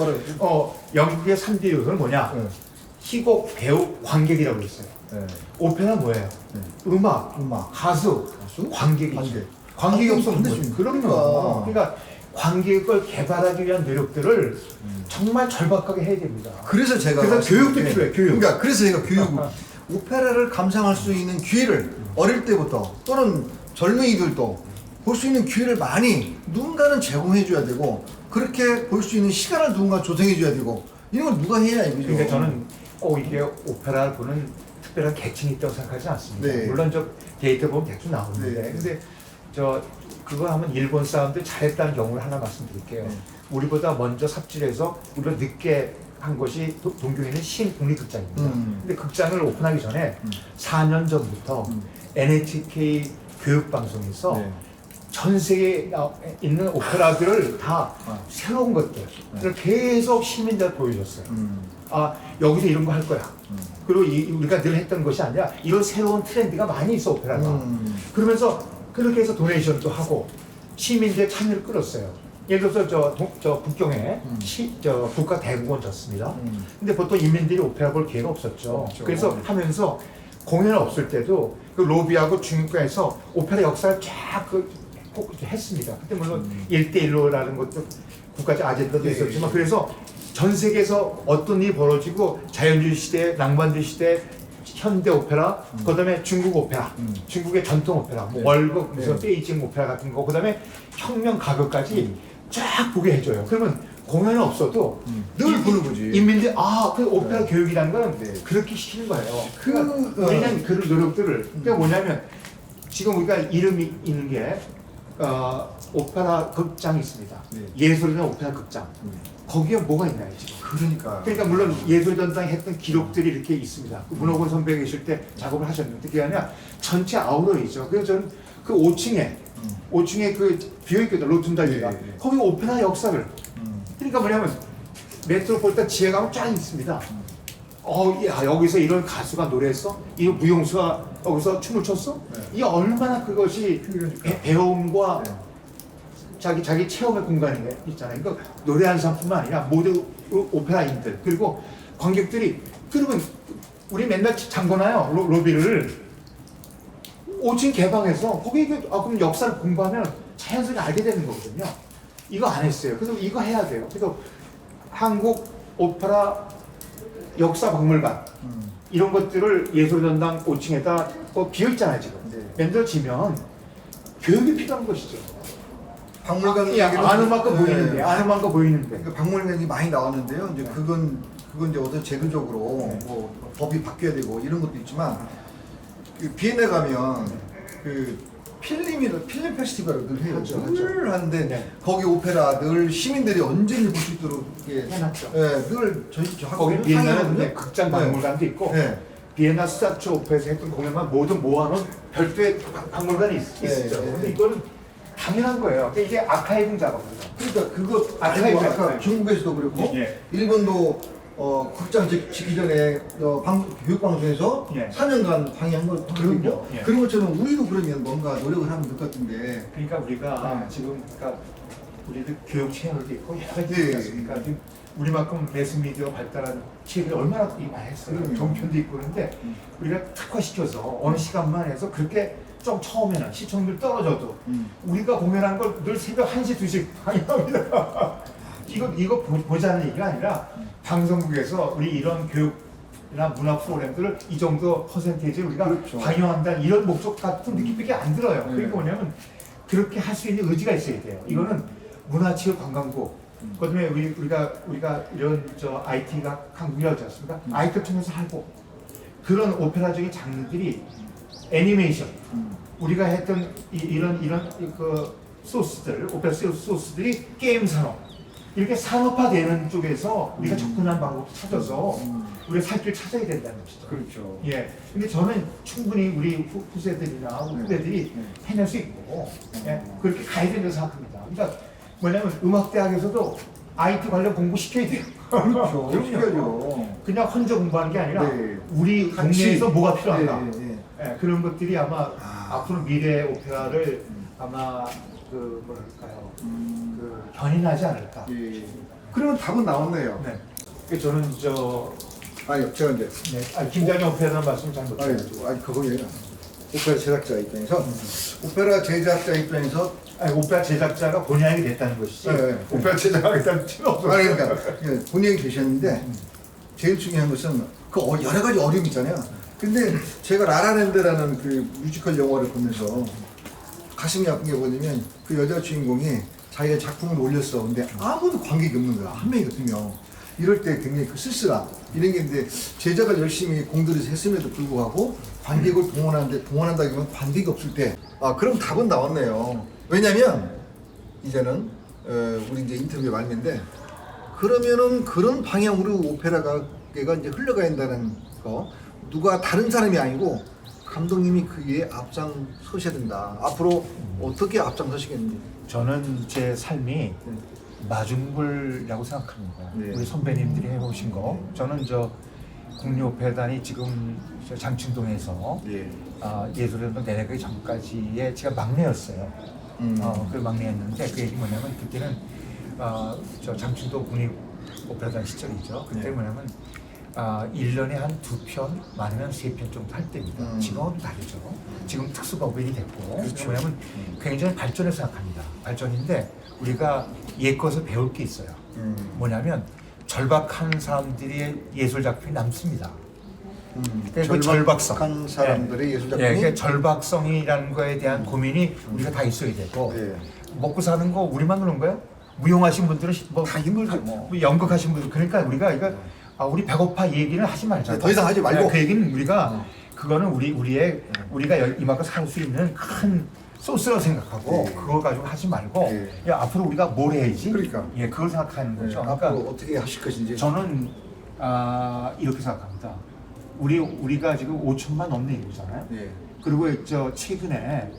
영국의 3대 요소는 뭐냐? 희곡, 배우, 관객이라고 있어요. 오페라 뭐예요? 음악, 가수, 관객이죠. 관객이 없으면 그럼요. 그러니까 관객을 개발하기 위한 노력들을 정말 절박하게 해야 됩니다. 그래서 교육도 필요해. 교육. 그러니까 그래서 제가 교육을 오페라를 감상할 수 있는 기회를 어릴 때부터 또는 젊은이들도 볼 수 있는 기회를 많이 누군가는 제공해 줘야 되고 그렇게 볼 수 있는 시간을 누군가 조성해 줘야 되고 이런 걸 누가 해야 이거죠. 그러니까 저는 꼭 이게 오페라를 보는 특별한 계층이 있다고 생각하지 않습니다. 물론 저 데이터 보면 대충 나오는데 근데 그거 하면 일본 사람들 잘했다는 경우를 하나 말씀드릴게요. 우리보다 먼저 삽질해서 우리가 늦게 한 것이 동경에는 시흥국립극장입니다. 근데 극장을 오픈하기 전에 4년 전부터 NHK 교육방송에서 전 세계에 있는 오페라들을 다 새로운 것들을 계속 시민들 보여줬어요. 여기서 이런 거 할 거야. 그리고 우리가 늘 했던 것이 아니라 이런 새로운 트렌드가 많이 있어 오페라가. 그러면서 그렇게 해서 도네이션도 하고 시민들의 참여를 끌었어요. 예를 들어서 저 북경에 국가 대공원 졌습니다. 근데 보통 인민들이 오페라 볼 기회가 없었죠. 그래서 하면서 공연 없을 때도 그 로비하고 중국가에서 오페라 역사를 쫙 했습니다. 그때 물론 1대1로라는 것도 국가적 아젠다도 있었지만 그래서 전 세계에서 어떤 일이 벌어지고 자연주의 시대, 낭만주의 시대, 현대 오페라, 그다음에 중국 오페라, 중국의 전통 오페라, 뭐 월극, 무슨 베이징 오페라 같은 거, 그다음에 혁명 가극까지 쫙 보게 해줘요. 그러면 공연은 없어도 늘 보는 거지. 인민들 그 오페라 교육이라는 건 그렇게 시키는 거예요. 우리는 그런 노력들을 그게 뭐냐면 지금 우리가 이름이 있는 게 오페라 극장이 있습니다. 예술이나 오페라 극장. 거기에 뭐가 있나요 지금? 그러니까 물론 예술전당에 했던 기록들이 이렇게 있습니다. 문호건 선배 계실 때 작업을 하셨는데 그게 아니라 전체 아우러이죠. 그래서 저는 그 5층에 그 비어있거든 로툰다리가 거기 오페라 역사를 그러니까 뭐냐면 메트로폴리탄 지하 가면 쫙 있습니다. 야, 여기서 이런 가수가 노래했어? 이 무용수가 여기서 춤을 췄어? 이게 얼마나 그것이 배움과 자기 체험의 공간이 있잖아요. 그러니까 노래 한 사람뿐만 아니라 모두 오페라인들 그리고 관객들이 그러면 우리 맨날 잠궈놔요 로비를 5층 개방해서 거기 그럼 역사를 공부하면 자연스럽게 알게 되는 거거든요. 이거 안 했어요. 그래서 이거 해야 돼요. 그래서 한국 오페라 역사 박물관 이런 것들을 예술전당 5층에다 비어 있잖아요 지금. 만들어지면 교육이 필요한 것이죠. 박물관 아는 만큼 보이는데, 아는 만큼 보이는데. 그러니까 박물관이 많이 나왔는데요. 이제 그건 이제 어떤 제도적으로 뭐 법이 바뀌어야 되고 이런 것도 있지만 그 비엔나 가면 그 필름 페스티벌을 늘 해요. 늘 하는데 거기 오페라 늘 시민들이 언제든지 볼 수 있도록 해놨죠. 늘 저 거기 비엔나는 극장 박물관도 있고 네. 비엔나 스타츠 오페라에서 했던 공연만 모두 모아놓은 별도의 박물관이 있죠. 근데 이거는 당연한 거예요. 이게 아카이빙 작업입니다. 그러니까 그거 아카이브 아까 중국에서도 그렇고 일본도 극장 짓기 전에 교육방송에서 4년간 방해한 거 그럼요. 그런 것처럼 우리도 그러면 뭔가 노력을 하면 될 것 같은데. 그러니까 우리가 지금 우리도 교육 채널도 있고 여러 가지 있지 않습니까? 지금 우리만큼 매스미디어 발달한 체계를 얼마나 많이 했어요. 종편도 있고 그런데 우리가 특화시켜서 어느 시간만 해서 그렇게 좀 처음에는 시청률 떨어져도 우리가 공연한 걸 늘 새벽 1시, 2시 방영합니다. 이거 보자는 얘기가 아니라 방송국에서 우리 이런 교육이나 문화 프로그램들을 이 정도 퍼센테이지 우리가 방영한다는 이런 목적 같은 느낌밖에 안 들어요. 그러니까 뭐냐면 그렇게 할 수 있는 의지가 있어야 돼요. 이거는 문화체육관광부 그다음에 우리가 이런 IT가 한국이라고 하지 않습니까? IT를 통해서 하고 그런 오페라적인 장르들이 애니메이션 우리가 했던 이런 그 소스들 오페라 소스들이 게임 산업 이렇게 산업화되는 쪽에서 우리가 접근하는 방법을 찾아서 우리가 살 길을 찾아야 된다는 것이죠. 그렇죠. 예. 근데 저는 충분히 우리 후세들이나 후배들이 해낼 수 있고 그렇게 가야 된다고 생각합니다. 그러니까 뭐냐면 음악대학에서도 IT 관련 공부 시켜야 돼요. 그렇죠. 그럼요. 그냥 혼자 공부하는 게 아니라 네. 우리 동네에서 뭐가 필요한가. 그런 것들이 아마 앞으로 미래 오페라를 아마 그 뭐랄까요 그 견인하지 않을까. 그러면 답은 나왔네요. 네. 저는 제가 이제 김장현 오페라 말씀 잘 못해가지고. 그거 얘기 오페라 제작자 입장에서 오페라 제작자 입장에서 오페라 제작자가 본인이 됐다는 것이지. 오페라 제작하게 될 필요 없어요. 그러니까 본인이 계셨는데 제일 중요한 것은 그 여러 가지 어려움이 있잖아요. 근데 제가 라라랜드라는 그 뮤지컬 영화를 보면서 가슴이 아픈 게 뭐냐면 그 여자 주인공이 자기의 작품을 올렸어. 근데 아무도 관객이 없는 거야. 한 명이 없으면. 이럴 때 굉장히 그 쓸쓸함 이런 게 있는데 제작을 열심히 공들여서 했음에도 불구하고 관객을 동원한다기보다는 관객이 없을 때 그럼 답은 나왔네요. 왜냐면 이제는 우리 이제 인터뷰 말미인데 그러면은 그런 방향으로 오페라가 이제 흘러가야 된다는 거 누가 다른 사람이 아니고 감독님이 그에 앞장서셔야 된다. 앞으로 어떻게 앞장서시겠는지. 저는 제 삶이 마중물이라고 생각합니다. 우리 선배님들이 해오신 거. 저는 국립오페라단이 지금 장충동에서 예술연도 내려가기 전까지의 제가 막내였어요. 그 막내였는데 그 얘기 뭐냐면 그때는 장충동 국립오페라단 시절이죠. 그때 뭐냐면 1년에 한 2편, 많으면 3편 정도 할 때입니다. 지금은 다르죠. 지금 특수법인이 됐고 뭐냐면 굉장히 발전을 생각합니다. 발전인데 우리가 옛 것을 배울 게 있어요. 뭐냐면 절박한 사람들의 예술 작품이 남습니다. 그 절박성. 사람들의 예술 작품이. 그러니까 절박성이라는 거에 대한 고민이 우리가 다 있어야 되고 먹고 사는 거 우리만 그런 거예요? 무용하신 분들은 다 힘들죠, 뭐. 연극하신 분들 그러니까 우리가 이거 우리 배고파 이 얘기는 하지 말자. 더 이상 하지 말고. 그 얘기는 우리가 그거는 우리가 이만큼 살 수 있는 큰 소스라고 생각하고 그거 가지고 하지 말고 야, 앞으로 우리가 뭘 해야지? 그러니까. 예, 그걸 생각하는 거죠. 그러니까 앞으로 어떻게 하실 것인지. 저는 이렇게 생각합니다. 우리가 지금 5천만 넘는 인구잖아요. 예. 그리고 최근에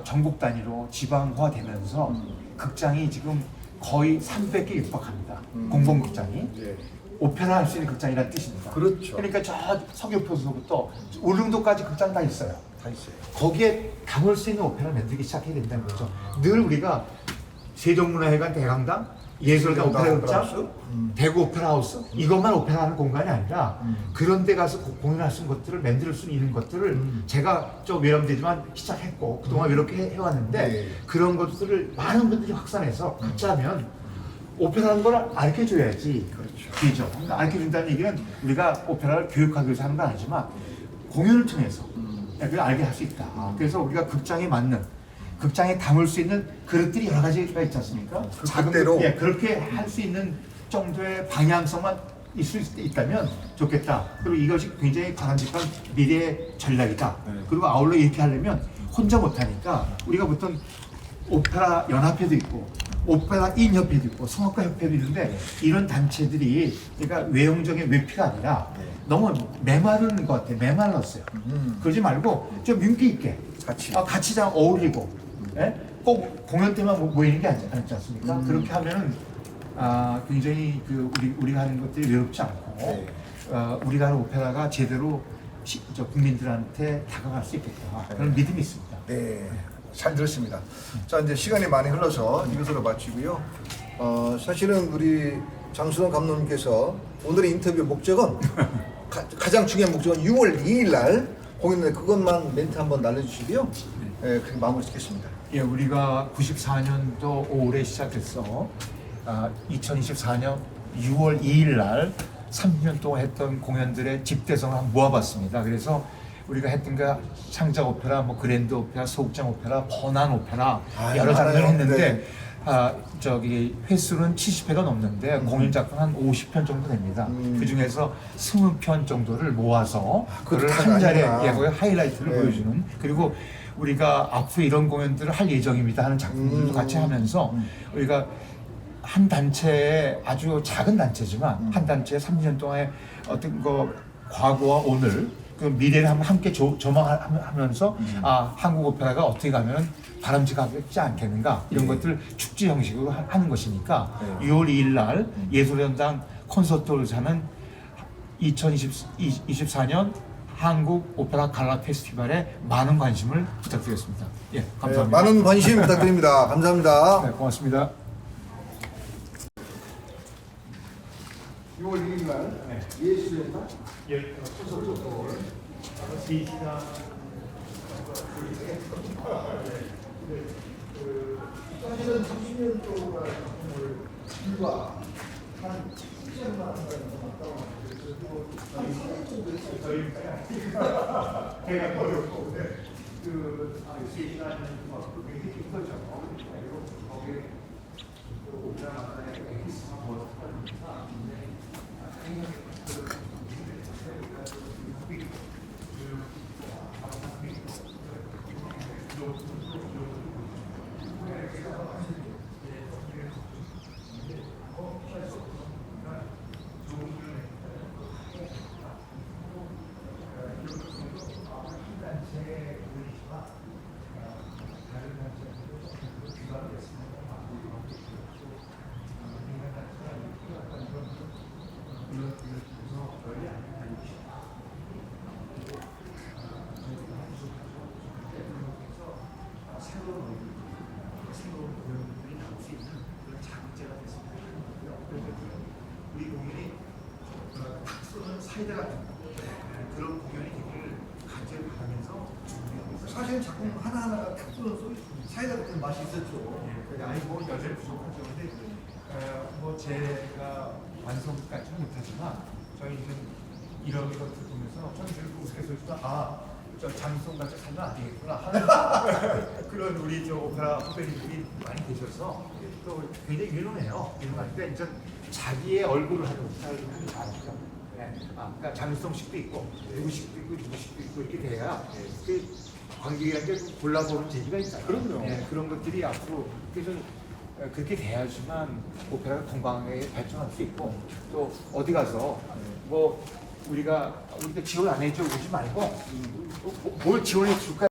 전국 단위로 지방화되면서 극장이 지금 거의 300개 육박합니다. 공공극장이. 예. 오페라 할 수 있는 극장이라는 뜻입니다. 그렇죠. 그러니까 저 서귀포에서부터 울릉도까지 극장 다 있어요. 다 있어요. 거기에 담을 수 있는 오페라를 만들기 시작해야 된다는 거죠. 늘 우리가 세종문화회관 대강당, 예술가 오페라 극장, 대구 오페라 하우스 이것만 오페라하는 공간이 아니라 그런 데 가서 공연할 수 있는 것들을 만들 수 있는 것들을 제가 좀 외람되지만 시작했고 그동안 이렇게 해왔는데 네. 그런 것들을 많은 분들이 확산해서 각자 하면 오페라라는 걸 가르쳐줘야지. 그렇죠. 그러니까 가르쳐준다는 얘기는 우리가 오페라를 교육하기 위해서 하는 건 아니지만 공연을 통해서 그걸 알게 할 수 있다. 그래서 우리가 극장에 맞는 극장에 담을 수 있는 그릇들이 여러 가지가 있지 않습니까? 그대로. 예, 그렇게 할 수 있는 정도의 방향성만 있을 수 있다면 좋겠다. 그리고 이것이 굉장히 바람직한 미래의 전략이다. 그리고 아울러 이렇게 하려면 혼자 못하니까 우리가 보통 오페라 연합회도 있고 오페라 인협회도 있고 성악가 협회도 있는데 이런 단체들이 그러니까 외형적인 외피가 아니라 너무 메마른 것 같아. 메말랐어요. 그러지 말고 좀 윤기 있게 같이 잘 어울리고 예? 꼭 공연 때만 모이는 게 아니지 않습니까? 그렇게 하면은 굉장히 우리가 하는 것들이 외롭지 않고 우리가 하는 오페라가 제대로 국민들한테 다가갈 수 있겠다. 그런 믿음이 있습니다. 네, 잘 들었습니다. 자, 이제 시간이 많이 흘러서 이것으로 마치고요. 사실은 우리 장수동 감독님께서 오늘의 인터뷰 목적은 가장 중요한 목적은 6월 2일 날 공연인데 그것만 멘트 한번 날려주시고요. 네, 그렇게 마무리 짓겠습니다. 예, 우리가 94년도 올해 시작해서 2024년 6월 2일 날 30년 동안 했던 공연들의 집대성을 한번 모아봤습니다. 그래서 우리가 했던 게 창작 오페라, 뭐 그랜드 오페라, 소극장 오페라, 번안 오페라 여러 장르를 했는데 횟수는 70회가 넘는데 공연 작품 한 50편 정도 됩니다. 그 중에서 20편 정도를 모아서 그걸 한 자리에 거기 하이라이트를 보여주는 그리고 우리가 앞으로 이런 공연들을 할 예정입니다 하는 작품들도 같이 하면서 우리가 한 단체의 아주 작은 단체지만 한 단체의 30년 동안의 어떤 과거와 오늘 그 미래를 한번 함께 조망하면서 한국 오페라가 어떻게 가면 바람직하지 않겠는가 이런 것들을 축제 형식으로 하는 것이니까 6월 2일 날 예술현장 콘서트를 하는 2024년 한국 오페라 갈라 페스티벌에 많은 관심을 부탁드리겠습니다. 예, 감사합니다. 네, 많은 관심 부탁드립니다. 감사합니다. 네, 고맙습니다. 6월 1일 날 예술현장 예, 사실은 30년 동안 정말 불과 한 70년만 왔다 제가 어렵고 그 시간은 굉장히 힘들죠. 그리고 거기에 오페라 마다의 엑기스가 뭐 하니까 우리 공연이 탁 쏘는 사이다 같은 그런 공연이 되기를 가져가면서 사실 작품 하나하나가 탁 쏘는 소리 사이다 같은 맛이 있었죠. 아니 뭐 여전히 부족하죠. 근데 뭐 제가 완성까지는 못하지만 저희는 이런 것들 보면서 저는 계속 우스갯소리도 저 장송 같이 살면 안 되겠구나 하는 그런 우리 저 오페라 후배님들이 많이 계셔서 또 굉장히 유능해요. 유능한데 이제 자기의 얼굴을 하는 스타일을 하는 잘하죠. 네. 그러니까 장윤성식도 있고 누구식도 있고 누구식도 있고 이렇게 돼야 그 관객이라는 게 골라보는 재미가 있잖아요. 그럼요. 네, 그런 것들이 앞으로 그래서 그렇게 돼야지만 오페라가 건강하게 발전할 수 있고 또 어디 가서 뭐 우리가 지원 안 해줘 오지 말고 뭘 지원해 줄까?